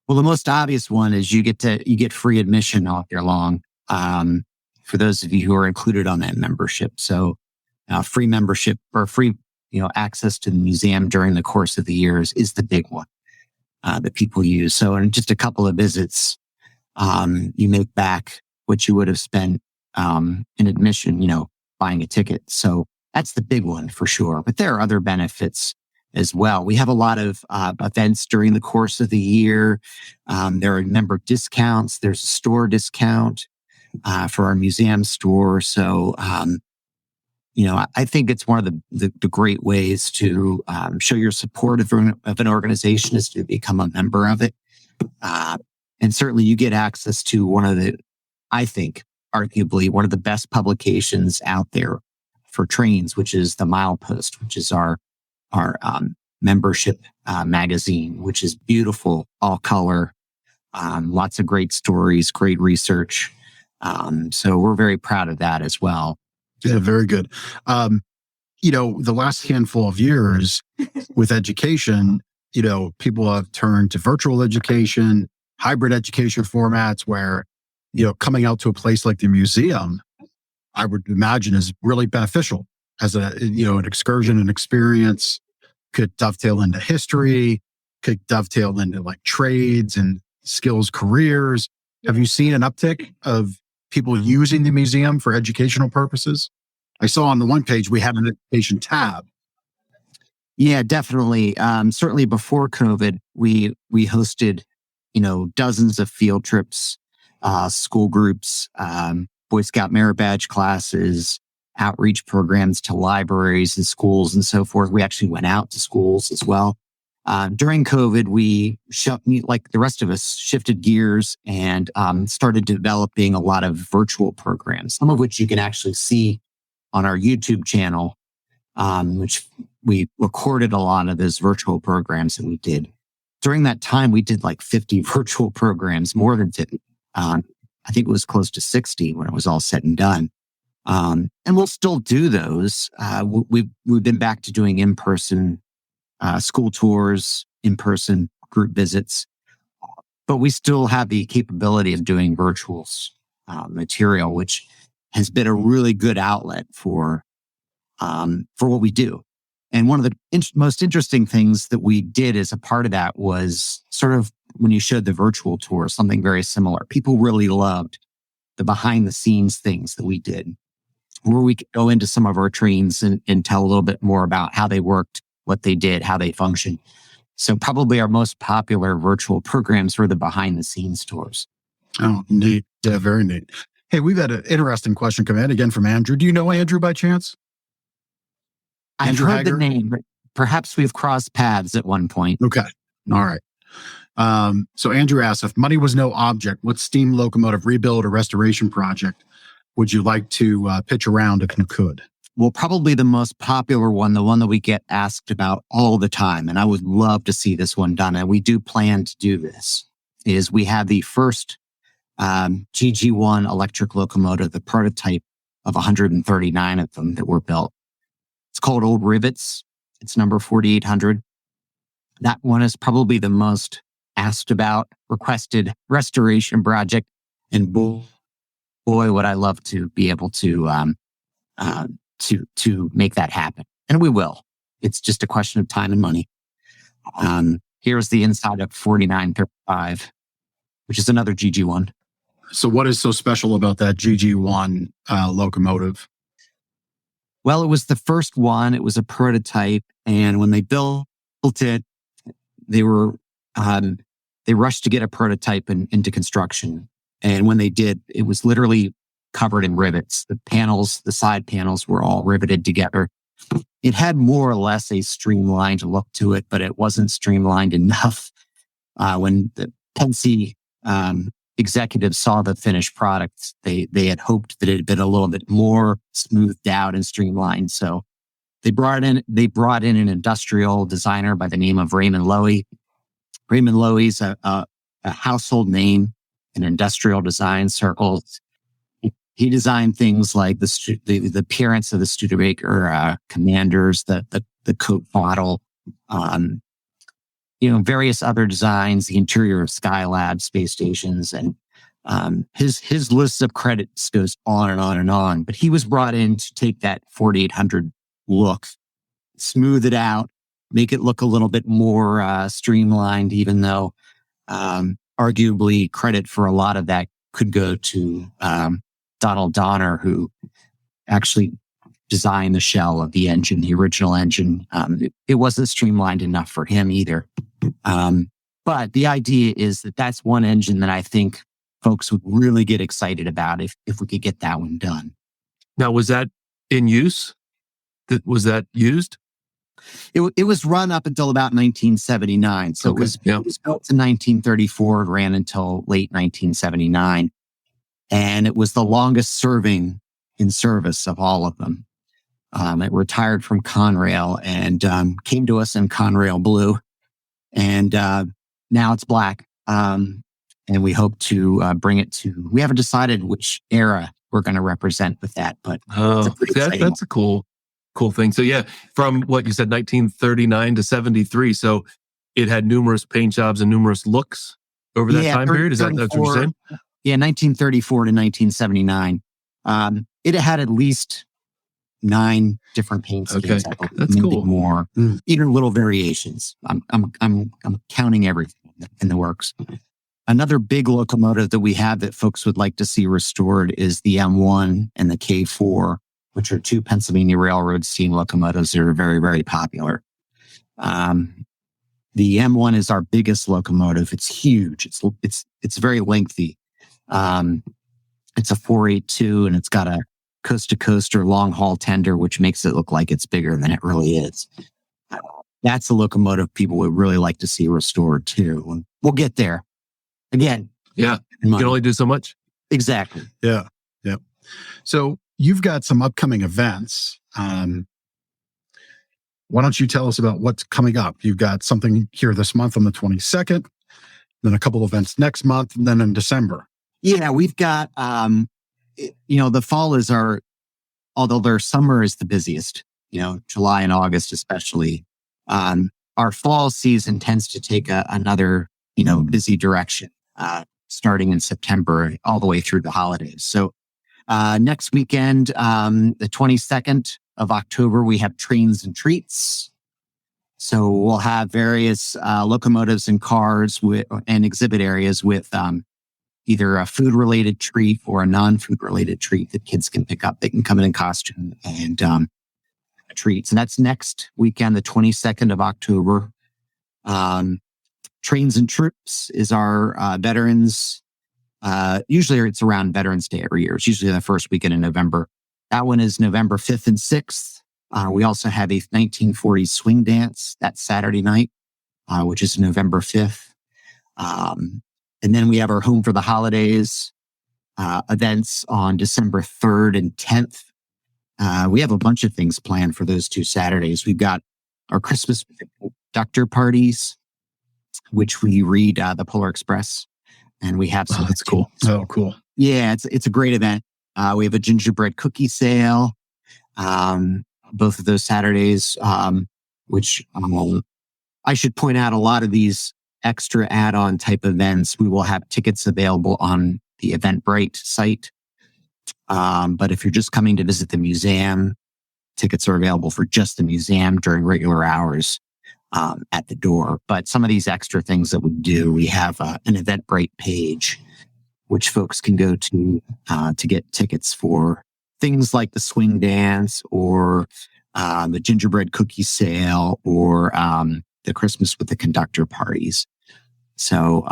[SPEAKER 3] Well, the most obvious one is you get free admission all year long for those of you who are included on that membership. So free membership or free access to the museum during the course of the years is the big one that people use. So in just a couple of visits, you make back what you would have spent in admission, buying a ticket. So that's the big one for sure. But there are other benefits as well. We have a lot of events during the course of the year. There are member discounts. There's a store discount for our museum store. So, I think it's one of the great ways to show your support of an organization is to become a member of it. And certainly you get access to one of the, I think, arguably one of the best publications out there for trains, which is the Milepost, which is our membership magazine, which is beautiful, all color, lots of great stories, great research. So we're very proud of that as well.
[SPEAKER 2] Yeah, very good. The last handful of years with education, people have turned to virtual education, hybrid education formats where, coming out to a place like the museum, I would imagine is really beneficial as an excursion and experience. Could dovetail into history, could dovetail into like trades and skills careers. Have you seen an uptick of people using the museum for educational purposes? I saw on the one page we have an education tab.
[SPEAKER 3] Yeah, definitely. Certainly before COVID, we hosted, dozens of field trips, school groups, Boy Scout merit badge classes, outreach programs to libraries and schools and so forth. We actually went out to schools as well. During COVID, we, like the rest of us, shifted gears and started developing a lot of virtual programs, some of which you can actually see on our YouTube channel, which we recorded a lot of those virtual programs that we did. During that time, we did like 50 virtual programs, more than 50. I think it was close to 60 when it was all said and done. And we'll still do those. We've been back to doing in-person school tours, in-person group visits, but we still have the capability of doing virtual material, which has been a really good outlet for what we do. And one of the most interesting things that we did as a part of that was sort of when you showed the virtual tour, something very similar. People really loved the behind the scenes things that we did, where we could go into some of our trains and tell a little bit more about how they worked, what they did, how they functioned. So probably our most popular virtual programs were the behind the scenes tours.
[SPEAKER 2] Oh, neat. Yeah, very neat. Hey, we've had an interesting question come in again from Andrew. Do you know Andrew by chance?
[SPEAKER 3] I've
[SPEAKER 2] Andrew
[SPEAKER 3] heard
[SPEAKER 2] Hager?
[SPEAKER 3] the name, but perhaps we've crossed paths at one point.
[SPEAKER 2] Okay. All right. So Andrew asks, if money was no object, what steam locomotive rebuild or restoration project would you like to pitch around if you could?
[SPEAKER 3] Well, probably the most popular one, the one that we get asked about all the time, and I would love to see this one done, and we do plan to do this, is we have the first GG1 electric locomotive, the prototype of 139 of them that were built. It's called Old Rivets. It's number 4800. That one is probably the most asked about, requested restoration project. And boy, would I love to be able to make that happen. And we will. It's just a question of time and money. Here's the inside of 4935, which is another GG1.
[SPEAKER 2] So what is so special about that GG1 locomotive?
[SPEAKER 3] Well, it was the first one. It was a prototype. And when they built it, they rushed to get a prototype into construction. And when they did, it was literally covered in rivets. The panels, the side panels were all riveted together. It had more or less a streamlined look to it, but it wasn't streamlined enough. When the Pensy executives saw the finished product, they had hoped that it had been a little bit more smoothed out and streamlined. So they brought in an industrial designer by the name of Raymond Loewy. Raymond Loewy's a household name in industrial design circles. He designed things like the appearance of the Studebaker Commanders, the coat model, various other designs, the interior of Skylab space stations, and his list of credits goes on and on and on. But he was brought in to take that 4800 look, smooth it out, make it look a little bit more streamlined, even though arguably credit for a lot of that could go to Donald Donner, who actually designed the shell of the engine, the original engine. It wasn't streamlined enough for him either. But the idea is that that's one engine that I think folks would really get excited about if we could get that one done.
[SPEAKER 1] Now, was that in use? Was that used?
[SPEAKER 3] It was run up until about 1979. So
[SPEAKER 1] okay.
[SPEAKER 3] It was built in 1934, ran until late 1979. And it was the longest serving in service of all of them. It retired from Conrail and came to us in Conrail blue. And now it's black. And we hope to bring it to, we haven't decided which era we're going to represent with that, but
[SPEAKER 1] that's a cool thing. So yeah, from what you said, 1939 to 73. So it had numerous paint jobs and numerous looks over that time period. Is that what you're saying?
[SPEAKER 3] Yeah, 1934 to 1979. It had at least 9 different paint schemes.
[SPEAKER 1] Okay, that's cool.
[SPEAKER 3] More, even little variations. I'm counting everything in the works. Another big locomotive that we have that folks would like to see restored is the M1 and the K4, which are 2 Pennsylvania Railroad steam locomotives that are very, very popular. The M1 is our biggest locomotive. It's huge. It's very lengthy. It's a 482 and it's got a coast to coast or long haul tender, which makes it look like it's bigger than it really is. That's a locomotive people would really like to see restored too. And we'll get there. Again.
[SPEAKER 1] Yeah. You can only do so much.
[SPEAKER 3] Exactly.
[SPEAKER 2] Yeah. Yeah. So you've got some upcoming events. Why don't you tell us about what's coming up? You've got something here this month on the 22nd, then a couple events next month, and then in December.
[SPEAKER 3] Yeah, we've got, the fall is although their summer is the busiest, July and August especially. Our fall season tends to take another, busy direction, starting in September all the way through the holidays. So next weekend, the 22nd of October, we have Trains and Treats. So we'll have various locomotives and cars and exhibit areas with either a food-related treat or a non-food-related treat that kids can pick up. They can come in costume and treats. And that's next weekend, the 22nd of October. Trains and Troops is our veterans. Usually it's around Veterans Day every year. It's usually the first weekend in November. That one is November 5th and 6th. We also have a 1940s swing dance that Saturday night, which is November 5th. And then we have our Home for the Holidays events on December 3rd and 10th. We have a bunch of things planned for those 2 Saturdays. We've got our Christmas conductor parties, which we read the Polar Express, and we have some.
[SPEAKER 2] Oh, that's cool. Oh, cool.
[SPEAKER 3] Yeah, it's a great event. We have a gingerbread cookie sale, both of those Saturdays, which I should point out, a lot of these extra add-on type events, we will have tickets available on the Eventbrite site. But if you're just coming to visit the museum, tickets are available for just the museum during regular hours at the door. But some of these extra things that we do, we have an Eventbrite page, which folks can go to get tickets for things like the swing dance or the gingerbread cookie sale or the Christmas with the conductor parties. So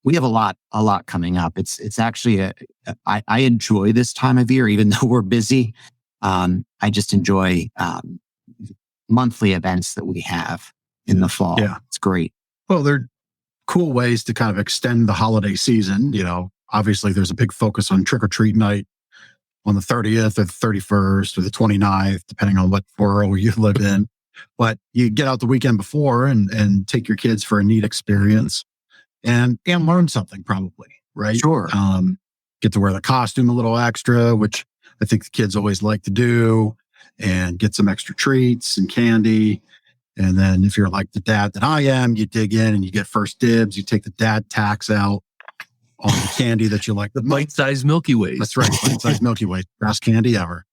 [SPEAKER 3] we have a lot coming up. It's actually I enjoy this time of year, even though we're busy. I just enjoy monthly events that we have in the fall.
[SPEAKER 2] Yeah,
[SPEAKER 3] it's great.
[SPEAKER 2] Well, they're cool ways to kind of extend the holiday season. Obviously there's a big focus on trick or treat night on the 30th or the 31st or the 29th, depending on what borough you live in. But you get out the weekend before and take your kids for a neat experience and learn something probably, right?
[SPEAKER 3] Sure.
[SPEAKER 2] Get to wear the costume a little extra, which I think the kids always like to do, and get some extra treats and candy. And then if you're like the dad that I am, you dig in and you get first dibs. You take the dad tax out on the candy that you like.
[SPEAKER 1] The bite-sized Milky Ways.
[SPEAKER 2] That's right. Bite-sized Milky Way. Best candy ever.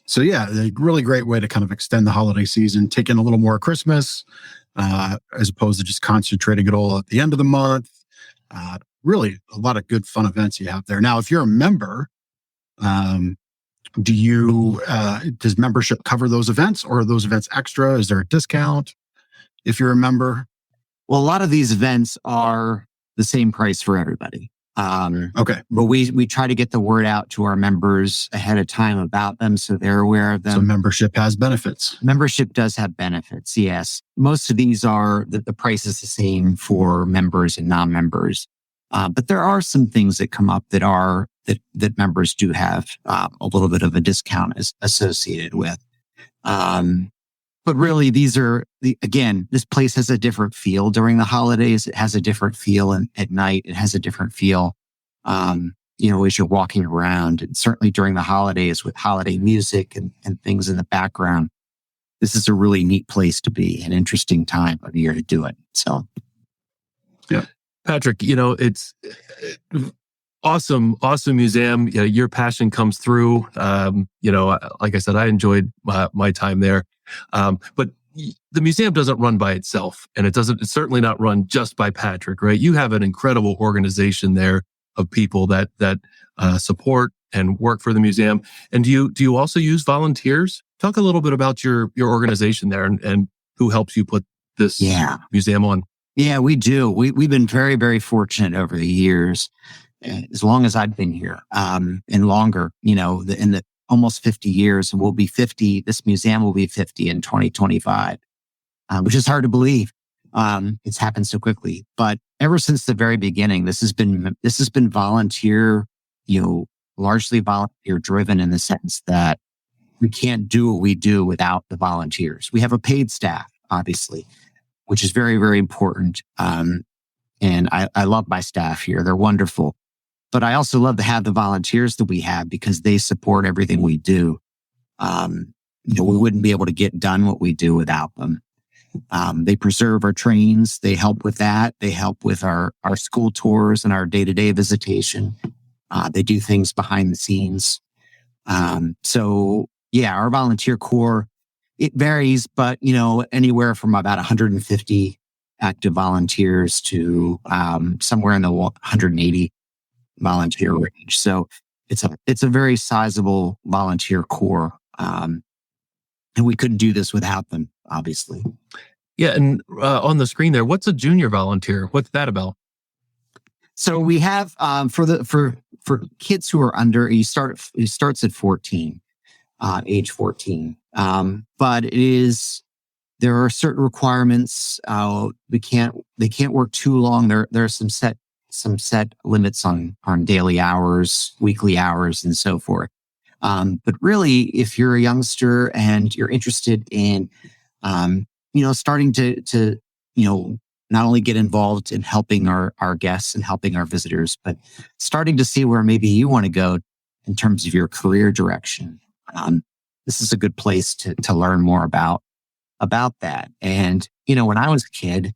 [SPEAKER 2] So yeah, a really great way to kind of extend the holiday season, take in a little more Christmas, as opposed to just concentrating it all at the end of the month. Really a lot of good fun events you have there. Now, if you're a member, does membership cover those events, or are those events extra? Is there a discount if you're a member?
[SPEAKER 3] Well, a lot of these events are the same price for everybody.
[SPEAKER 2] Okay.
[SPEAKER 3] But we try to get the word out to our members ahead of time about them so they're aware of them.
[SPEAKER 2] So membership has benefits.
[SPEAKER 3] Membership does have benefits, yes. Most of these are, the price is the same for members and non-members. But there are some things that come up that members do have a little bit of a discount associated with. But really, these are, again, this place has a different feel during the holidays. It has a different feel at night. It has a different feel, as you're walking around. And certainly during the holidays with holiday music and things in the background, this is a really neat place to be, an interesting time of year to do it. So,
[SPEAKER 2] yeah.
[SPEAKER 1] Patrick, it's awesome museum. Your passion comes through. Like I said, I enjoyed my time there. But the museum doesn't run by itself, and it's certainly not run just by Patrick, right? You have an incredible organization there of people that support and work for the museum. And do you also use volunteers? Talk a little bit about your organization there and who helps you put this museum on.
[SPEAKER 3] Yeah, we do. We've been very, very fortunate over the years, as long as I've been here, and longer, in the almost 50 years, and we'll be 50. This museum will be 50 in 2025, which is hard to believe. It's happened so quickly, but ever since the very beginning, this has been volunteer, largely volunteer driven, in the sense that we can't do what we do without the volunteers. We have a paid staff, obviously, which is very, very important. And I love my staff here. They're wonderful. But I also love to have the volunteers that we have, because they support everything we do. We wouldn't be able to get done what we do without them. They preserve our trains. They help with that. They help with our school tours and our day-to-day visitation. They do things behind the scenes. So yeah, our volunteer corps, it varies, but anywhere from about 150 active volunteers to somewhere in the 180 volunteer range. So it's a very sizable volunteer corps. And we couldn't do this without them, obviously.
[SPEAKER 1] Yeah. And on the screen there, what's a junior volunteer? What's that about?
[SPEAKER 3] So we have, for kids who are under, it starts at 14. age 14. But there are certain requirements. They can't work too long. There are some set limits on daily hours, weekly hours, and so forth. But really, if you're a youngster and you're interested in, starting to not only get involved in helping our guests and helping our visitors, but starting to see where maybe you want to go in terms of your career direction. This is a good place to learn more about that. And, when I was a kid,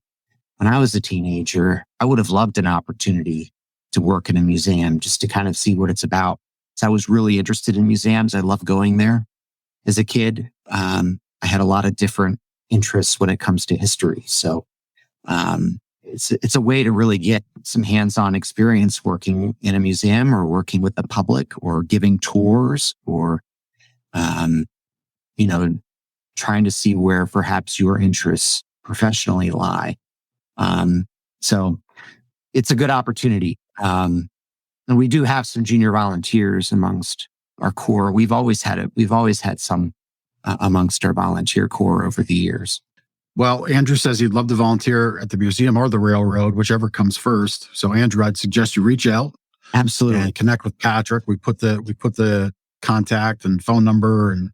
[SPEAKER 3] when I was a teenager, I would have loved an opportunity to work in a museum just to kind of see what it's about. So I was really interested in museums. I loved going there. As a kid, I had a lot of different interests when it comes to history. So it's a way to really get some hands-on experience working in a museum or working with the public or giving tours or, trying to see where perhaps your interests professionally lie. So it's a good opportunity. And we do have some junior volunteers amongst our core. We've always had some amongst our volunteer core over the years.
[SPEAKER 2] Well, Andrew says he'd love to volunteer at the museum or the railroad, whichever comes first. So Andrew, I'd suggest you reach out.
[SPEAKER 3] Absolutely.
[SPEAKER 2] And connect with Patrick. We put the contact and phone number, and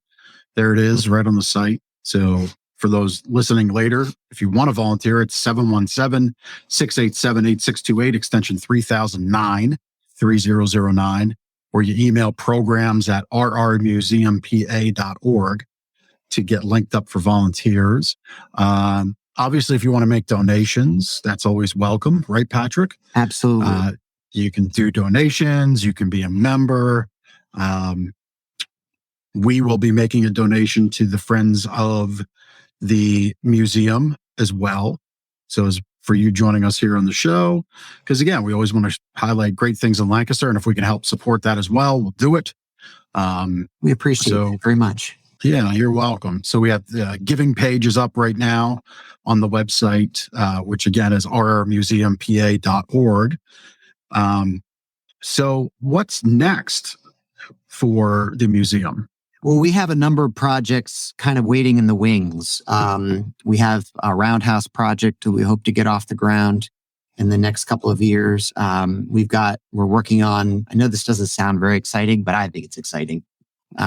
[SPEAKER 2] there it is right on the site. So for those listening later, if you want to volunteer, it's 717-687-8628, extension 3009, or you email programs@rrmuseumpa.org to get linked up for volunteers. Obviously, if you want to make donations, that's always welcome, right, Patrick?
[SPEAKER 3] Absolutely.
[SPEAKER 2] You can do donations. You can be a member. We will be making a donation to the Friends of the Museum as well. So as for you joining us here on the show, because again, we always want to highlight great things in Lancaster. And if we can help support that as well, we'll do it.
[SPEAKER 3] We appreciate it very much.
[SPEAKER 2] Yeah, you're welcome. So we have the giving page is up right now on the website, which again is rrmuseumpa.org. So what's next for the museum?
[SPEAKER 3] Well, we have a number of projects kind of waiting in the wings. We have a roundhouse project that we hope to get off the ground in the next couple of years. We're working on, I know this doesn't sound very exciting, but I think it's exciting.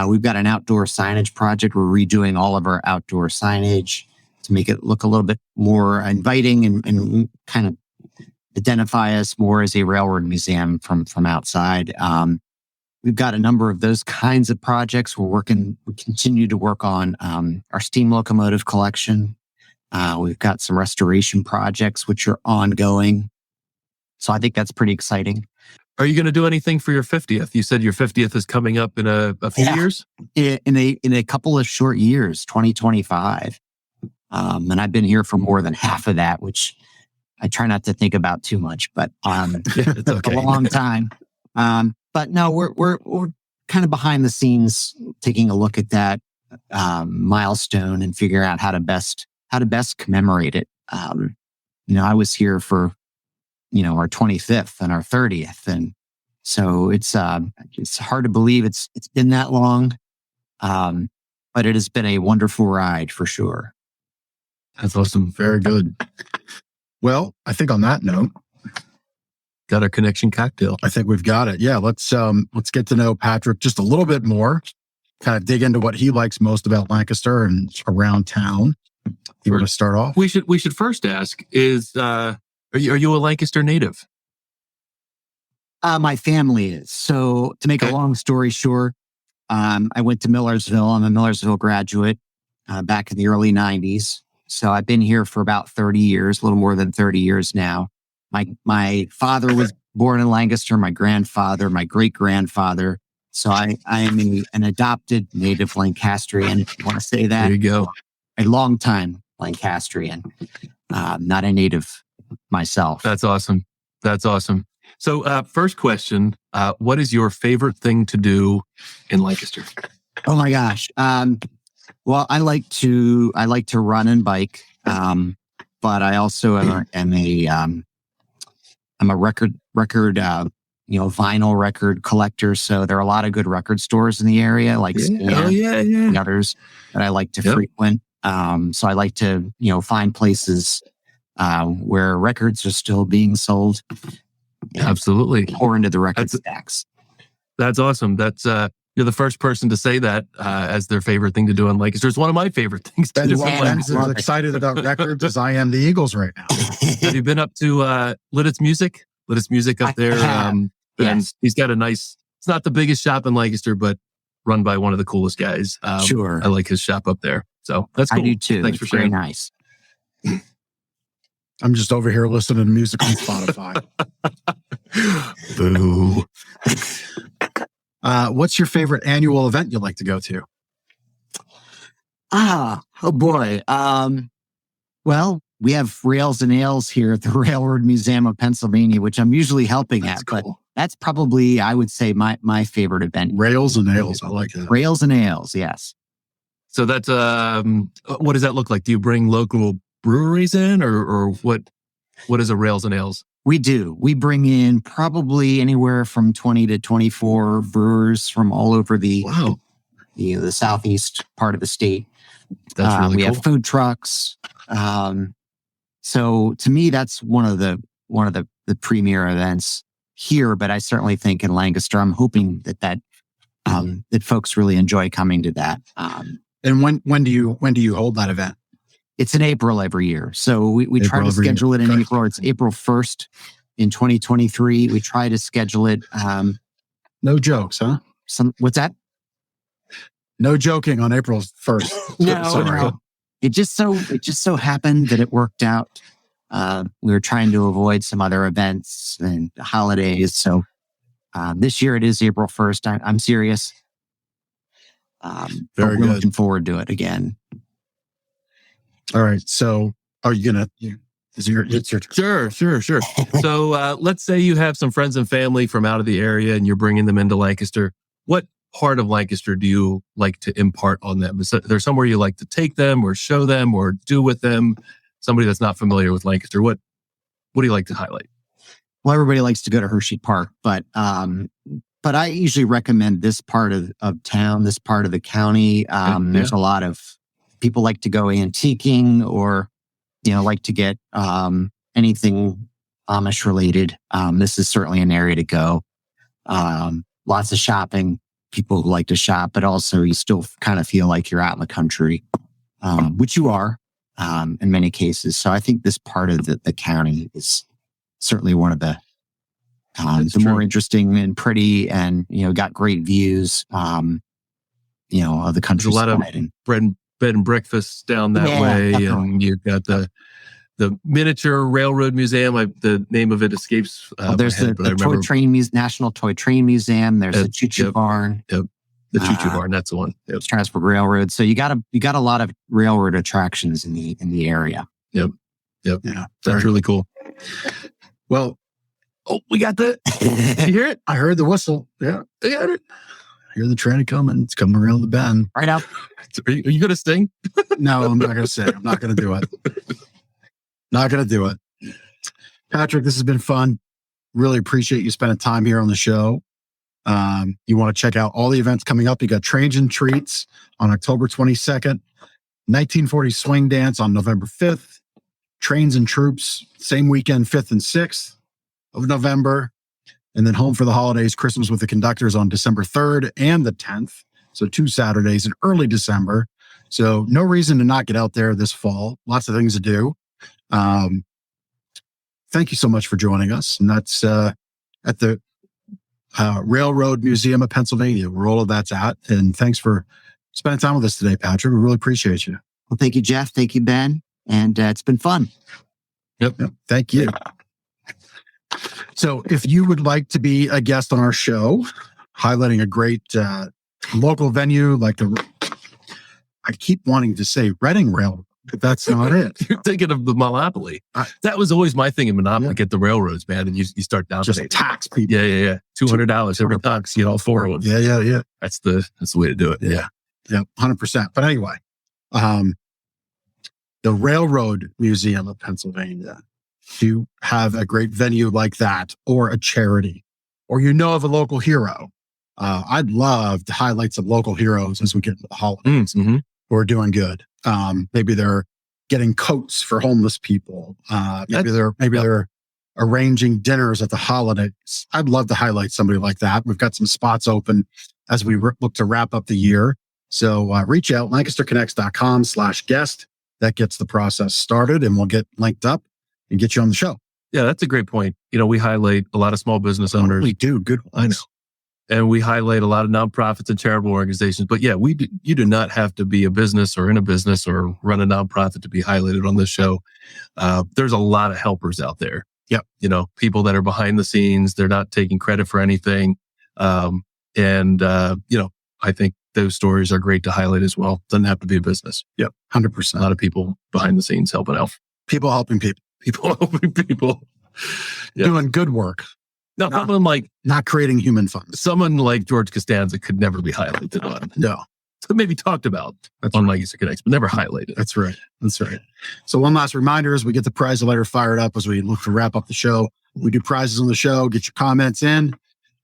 [SPEAKER 3] We've got an outdoor signage project. We're redoing all of our outdoor signage to make it look a little bit more inviting and kind of identify us more as a railroad museum from outside. We've got a number of those kinds of projects. We continue to work on our steam locomotive collection. We've got some restoration projects which are ongoing. So I think that's pretty exciting.
[SPEAKER 1] Are you going to do anything for your 50th? You said your 50th is coming up in a few years?
[SPEAKER 3] In a couple of short years, 2025. And I've been here for more than half of that, which I try not to think about too much, but
[SPEAKER 1] it's okay.
[SPEAKER 3] A long time. But no, we're kind of behind the scenes, taking a look at that milestone and figuring out how to best commemorate it. I was here for our 25th and our 30th, and so it's hard to believe it's been that long, but it has been a wonderful ride for sure.
[SPEAKER 2] That's awesome. Very good. Well, I think on that note,
[SPEAKER 1] got our connection cocktail.
[SPEAKER 2] I think we've got it. Yeah, let's get to know Patrick just a little bit more. Kind of dig into what he likes most about Lancaster and around town. You want to start off?
[SPEAKER 1] We should first ask: are you a Lancaster native?
[SPEAKER 3] My family is. So to make a long story short, I went to Millersville. I'm a Millersville graduate back in the early 90s. So I've been here for about 30 years, a little more than 30 years now. My father was born in Lancaster, my grandfather, my great-grandfather. So I am an adopted native Lancastrian, if you want to say that.
[SPEAKER 1] There you go.
[SPEAKER 3] A long-time Lancastrian, not a native myself.
[SPEAKER 1] That's awesome. So first question, what is your favorite thing to do in Lancaster?
[SPEAKER 3] Oh my gosh. Well, I like to run and bike. But I also am a record vinyl record collector. So there are a lot of good record stores in the area, like and others that I like to frequent. So I like to, find places where records are still being sold.
[SPEAKER 1] Absolutely.
[SPEAKER 3] Pour into the record stacks.
[SPEAKER 1] That's awesome. That's you're the first person to say that as their favorite thing to do in Lancaster. It's one of my favorite things to do.
[SPEAKER 2] Ben's as excited about records as I am the Eagles right now.
[SPEAKER 1] Have you been up to Litt's Music? Litt's Music up there. And he's got a nice, it's not the biggest shop in Lancaster, but run by one of the coolest guys.
[SPEAKER 3] Sure.
[SPEAKER 1] I like his shop up there. So that's cool.
[SPEAKER 3] I do too.
[SPEAKER 1] Thanks for sharing.
[SPEAKER 3] Very nice.
[SPEAKER 2] I'm just over here listening to music on Spotify.
[SPEAKER 1] Boo.
[SPEAKER 2] What's your favorite annual event you like to go to?
[SPEAKER 3] Oh boy. Well, we have Rails and Ales here at the Railroad Museum of Pennsylvania, which I'm usually helping at, but that's probably, I would say, my favorite event.
[SPEAKER 2] Rails and Ales. I like it.
[SPEAKER 3] Rails and Ales. Yes.
[SPEAKER 1] So that's, what does that look like? Do you bring local breweries in or what is a Rails and Ales?
[SPEAKER 3] We do. We bring in probably anywhere from 20 to 24 brewers from all over the southeast part of the state.
[SPEAKER 1] That's really
[SPEAKER 3] we
[SPEAKER 1] cool.
[SPEAKER 3] have food trucks. So to me, that's one of the premier events here, but I certainly think in Lancaster, I'm hoping that folks really enjoy coming to that.
[SPEAKER 2] And when do you hold that event?
[SPEAKER 3] It's in April every year. So we try to schedule it in April. It's April 1st in 2023. We try to schedule it.
[SPEAKER 2] No jokes, huh?
[SPEAKER 3] What's that?
[SPEAKER 2] No joking on April 1st.
[SPEAKER 3] No. It just so happened that it worked out. We were trying to avoid some other events and holidays. So this year it is April 1st. I'm serious.
[SPEAKER 2] Very good.
[SPEAKER 3] Looking forward to it again.
[SPEAKER 2] All right. So are you going to, it's your turn.
[SPEAKER 1] Sure. So let's say you have some friends and family from out of the area and you're bringing them into Lancaster. What part of Lancaster do you like to impart on them? Is there somewhere you like to take them or show them or do with them? Somebody that's not familiar with Lancaster, what do you like to highlight?
[SPEAKER 3] Well, everybody likes to go to Hershey Park, but I usually recommend this part of town, this part of the county. There's a lot of people like to go antiquing or, like to get anything Amish related. This is certainly an area to go. Lots of shopping, people who like to shop, but also you still kind of feel like you're out in the country, which you are in many cases. So I think this part of the county is certainly one of the more interesting and pretty and, got great views, of the countryside.
[SPEAKER 1] There's a lot of bed and breakfasts down that way. Definitely. And you've got the miniature railroad museum. The name of it escapes.
[SPEAKER 3] There's the National Toy Train Museum. There's the Choo Choo Barn.
[SPEAKER 1] Yep. The Choo Choo Barn. That's the one. Yep.
[SPEAKER 3] Transport Railroad. So you got a lot of railroad attractions in the area.
[SPEAKER 1] Yep.
[SPEAKER 2] Yeah.
[SPEAKER 1] That's really cool.
[SPEAKER 2] Well,
[SPEAKER 1] we got the. You hear it?
[SPEAKER 2] I heard the whistle. Yeah.
[SPEAKER 1] I got it.
[SPEAKER 2] I hear the train coming. It's coming around the bend.
[SPEAKER 3] Right up.
[SPEAKER 1] Are you going to sing?
[SPEAKER 2] No, I'm not going to sing. I'm not going to do it. Not going to do it. Patrick, this has been fun. Really appreciate you spending time here on the show. You want to check out all the events coming up. You got Trains and Treats on October 22nd, 1940 Swing Dance on November 5th, Trains and Troops, same weekend, 5th and 6th of November, and then Home for the Holidays, Christmas with the Conductors on December 3rd and the 10th. So 2 Saturdays in early December. So no reason to not get out there this fall. Lots of things to do. Thank you so much for joining us. And that's at the Railroad Museum of Pennsylvania, where all of that's at. And thanks for spending time with us today, Patrick. We really appreciate you.
[SPEAKER 3] Well, thank you, Jeff. Thank you, Ben. And it's been fun.
[SPEAKER 2] Yep. Thank you. So if you would like to be a guest on our show, highlighting a great local venue like I keep wanting to say Reading Railroad, but that's not it.
[SPEAKER 1] You're thinking of the Monopoly. That was always my thing in Monopoly. Get the railroads, man, and you start dominating.
[SPEAKER 2] Just tax people.
[SPEAKER 1] Yeah. $200 every time to get all 4 of them.
[SPEAKER 2] Yeah.
[SPEAKER 1] That's the way to do it. Yeah.
[SPEAKER 2] 100%. But anyway, the Railroad Museum of Pennsylvania, to have a great venue like that or a charity or you know of a local hero. I'd love to highlight some local heroes as we get into the holidays who are doing good. Maybe they're getting coats for homeless people. Maybe they're arranging dinners at the holidays. I'd love to highlight somebody like that. We've got some spots open as we look to wrap up the year. So reach out, LancasterConnects.com/guest. That gets the process started, and we'll get linked up and get you on the show.
[SPEAKER 1] Yeah, that's a great point. We highlight a lot of small business owners.
[SPEAKER 2] We do good ones.
[SPEAKER 1] I know. And we highlight a lot of nonprofits and charitable organizations. But yeah, you do not have to be a business or in a business or run a nonprofit to be highlighted on this show. There's a lot of helpers out there.
[SPEAKER 2] Yep.
[SPEAKER 1] People that are behind the scenes, they're not taking credit for anything. I think those stories are great to highlight as well. Doesn't have to be a business.
[SPEAKER 2] Yep. 100%.
[SPEAKER 1] A lot of people behind the scenes helping out.
[SPEAKER 2] People helping people.
[SPEAKER 1] People helping people. Yeah.
[SPEAKER 2] Doing good work.
[SPEAKER 1] No, someone like
[SPEAKER 2] not creating human funds.
[SPEAKER 1] Someone like George Costanza could never be highlighted on.
[SPEAKER 2] No.
[SPEAKER 1] So maybe talked about on Legacy Connects, but never highlighted.
[SPEAKER 2] That's right. So one last reminder as we get the prize letter fired up as we look to wrap up the show. We do prizes on the show. Get your comments in.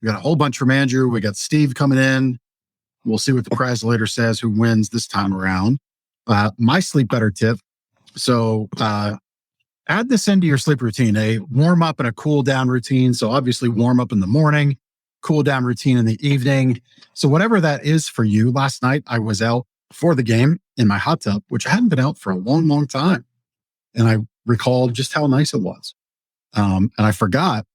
[SPEAKER 2] We got a whole bunch from Andrew. We got Steve coming in. We'll see what the prize letter says, who wins this time around. My sleep better tip. So add this into your sleep routine, a warm up and a cool down routine. So obviously warm up in the morning, cool down routine in the evening. So whatever that is for you. Last night I was out before the game in my hot tub, which I hadn't been out for a long, long time. And I recalled just how nice it was. And I forgot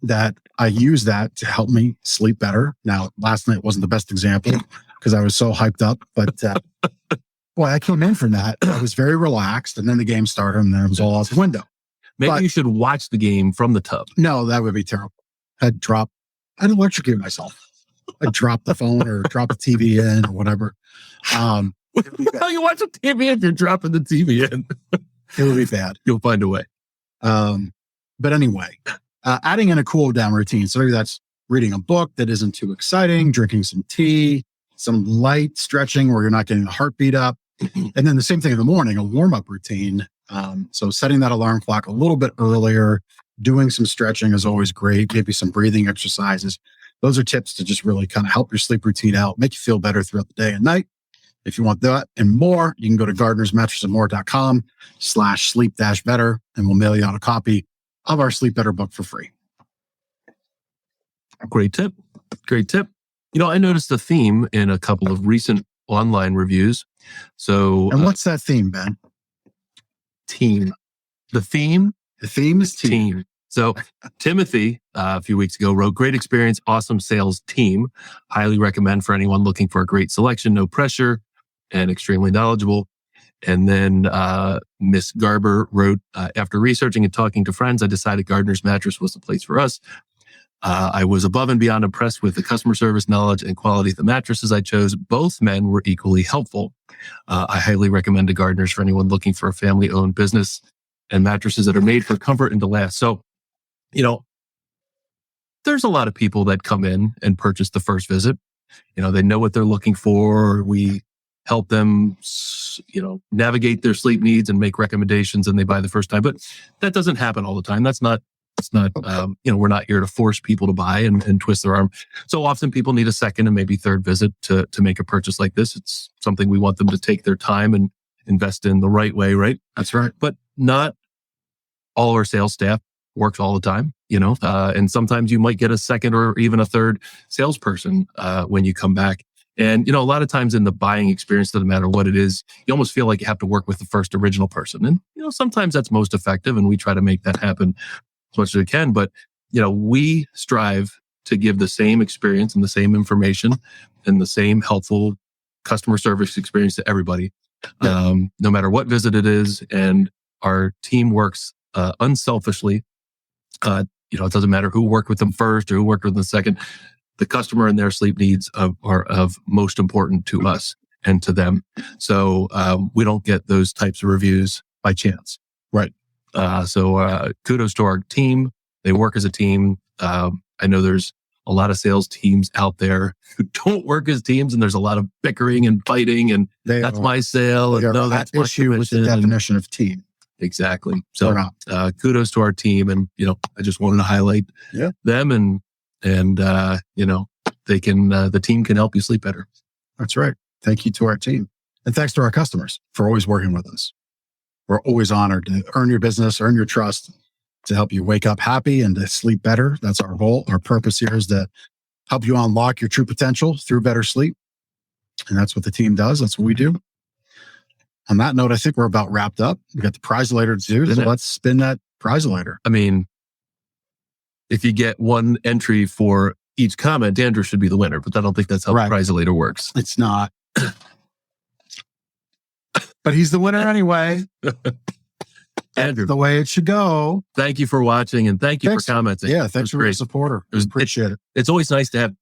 [SPEAKER 2] that I used that to help me sleep better. Now, last night wasn't the best example because I was so hyped up, but boy, I came in from that. I was very relaxed, and then the game started, and then it was all out the window.
[SPEAKER 1] Maybe you should watch the game from the tub.
[SPEAKER 2] No, that would be terrible. I'd electrocute myself. I'd drop the phone or drop the TV in or whatever.
[SPEAKER 1] How you watch the TV if you're dropping the TV in?
[SPEAKER 2] It would be bad.
[SPEAKER 1] You'll find a way.
[SPEAKER 2] But anyway, adding in a cool down routine. So maybe that's reading a book that isn't too exciting, drinking some tea, some light stretching where you're not getting the heartbeat up. And then the same thing in the morning, a warm-up routine. So setting that alarm clock a little bit earlier, doing some stretching is always great. Maybe some breathing exercises. Those are tips to just really kind of help your sleep routine out, make you feel better throughout the day and night. If you want that and more, you can go to gardnersmattressandmore.com/sleep-better, and we'll mail you out a copy of our Sleep Better book for free.
[SPEAKER 1] Great tip. I noticed a theme in a couple of recent online reviews.
[SPEAKER 2] And what's that theme, Ben?
[SPEAKER 1] Team. The theme
[SPEAKER 2] is team.
[SPEAKER 1] So Timothy, a few weeks ago, wrote, "Great experience, awesome sales team. Highly recommend for anyone looking for a great selection, no pressure, and extremely knowledgeable." And then Miss Garber wrote, "After researching and talking to friends, I decided Gardner's Mattress was the place for us. I was above and beyond impressed with the customer service, knowledge, and quality of the mattresses I chose. Both men were equally helpful. I highly recommend to Gardner's for anyone looking for a family-owned business and mattresses that are made for comfort and to last." So, there's a lot of people that come in and purchase the first visit. They know what they're looking for. We help them, navigate their sleep needs and make recommendations, and they buy the first time. But that doesn't happen all the time. It's not, we're not here to force people to buy and twist their arm. So often people need a second and maybe third visit to make a purchase like this. It's something we want them to take their time and invest in the right way, right?
[SPEAKER 2] That's right.
[SPEAKER 1] But not all our sales staff works all the time, and sometimes you might get a second or even a third salesperson when you come back. And, a lot of times in the buying experience, doesn't matter what it is, you almost feel like you have to work with the first original person. And, sometimes that's most effective, and we try to make that happen as much as we can. But, we strive to give the same experience and the same information and the same helpful customer service experience to everybody, no matter what visit it is. And our team works unselfishly. It doesn't matter who worked with them first or who worked with them second. The customer and their sleep needs are of most important to us and to them. So we don't get those types of reviews by chance.
[SPEAKER 2] Right.
[SPEAKER 1] So kudos to our team. They work as a team. I know there's a lot of sales teams out there who don't work as teams, and there's a lot of bickering and fighting, and that's my sale. And no, that's my
[SPEAKER 2] issue with the definition of team.
[SPEAKER 1] Exactly. So kudos to our team. And, I just wanted to highlight them and and the team can help you sleep better.
[SPEAKER 2] That's right. Thank you to our team. And thanks to our customers for always working with us. We're always honored to earn your business, earn your trust, to help you wake up happy and to sleep better. That's our goal. Our purpose here is to help you unlock your true potential through better sleep. And that's what the team does. That's what we do. On that note, I think we're about wrapped up. We got the prize-later to do, so let's spin that prize-later.
[SPEAKER 1] I mean, if you get one entry for each comment, Andrew should be the winner, but I don't think that's how the prize-later works.
[SPEAKER 2] It's not. But he's the winner anyway.
[SPEAKER 1] Andrew,
[SPEAKER 2] the way it should go.
[SPEAKER 1] Thank you for watching, and thanks for commenting.
[SPEAKER 2] Yeah, thanks for being a supporter. Appreciate it.
[SPEAKER 1] It's always nice to have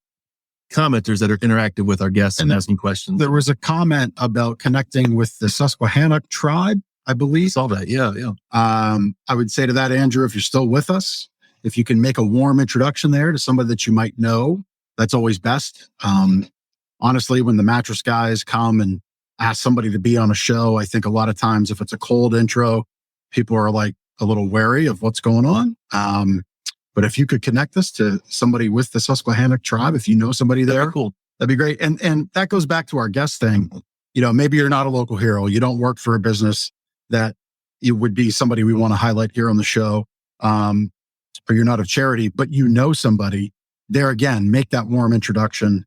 [SPEAKER 1] commenters that are interactive with our guests and asking questions.
[SPEAKER 2] There was a comment about connecting with the Susquehannock tribe, I believe.
[SPEAKER 1] Saw that. Yeah.
[SPEAKER 2] I would say to that, Andrew, if you're still with us, if you can make a warm introduction there to somebody that you might know, that's always best. Honestly, when the mattress guys come and ask somebody to be on a show, I think a lot of times if it's a cold intro, people are like a little wary of what's going on. But if you could connect us to somebody with the Susquehannock tribe, if you know somebody there,
[SPEAKER 1] cool.
[SPEAKER 2] That'd be great. And that goes back to our guest thing. Maybe you're not a local hero. You don't work for a business that you would be somebody we want to highlight here on the show. Or you're not a charity, but you know somebody there. Again, make that warm introduction,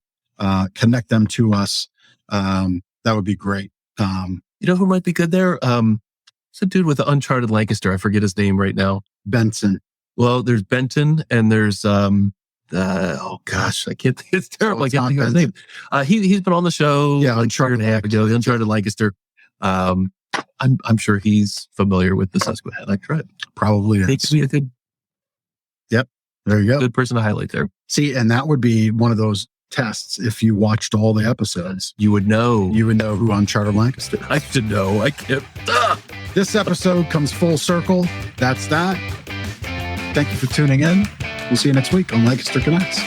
[SPEAKER 2] connect them to us. That would be great.
[SPEAKER 1] You know who might be good there? It's a dude with the Uncharted Lancaster. I forget his name right now.
[SPEAKER 2] Benson.
[SPEAKER 1] Well, there's Benton and there's, I can't think. It's terrible. I can't think of his name. He's been on the show.
[SPEAKER 2] Yeah.
[SPEAKER 1] Uncharted ago, the Uncharted Lancaster. I'm sure he's familiar with the Susquehannock tribe.
[SPEAKER 2] Probably is.
[SPEAKER 1] He could be a good.
[SPEAKER 2] Yep. There you go.
[SPEAKER 1] Good person to highlight there.
[SPEAKER 2] See, and that would be one of those tests. If you watched all the episodes,
[SPEAKER 1] you would know
[SPEAKER 2] who Uncharted Lancaster is.
[SPEAKER 1] I should know. I can't.
[SPEAKER 2] This episode comes full circle. That's that. Thank you for tuning in. We'll see you next week on Lancaster Connects.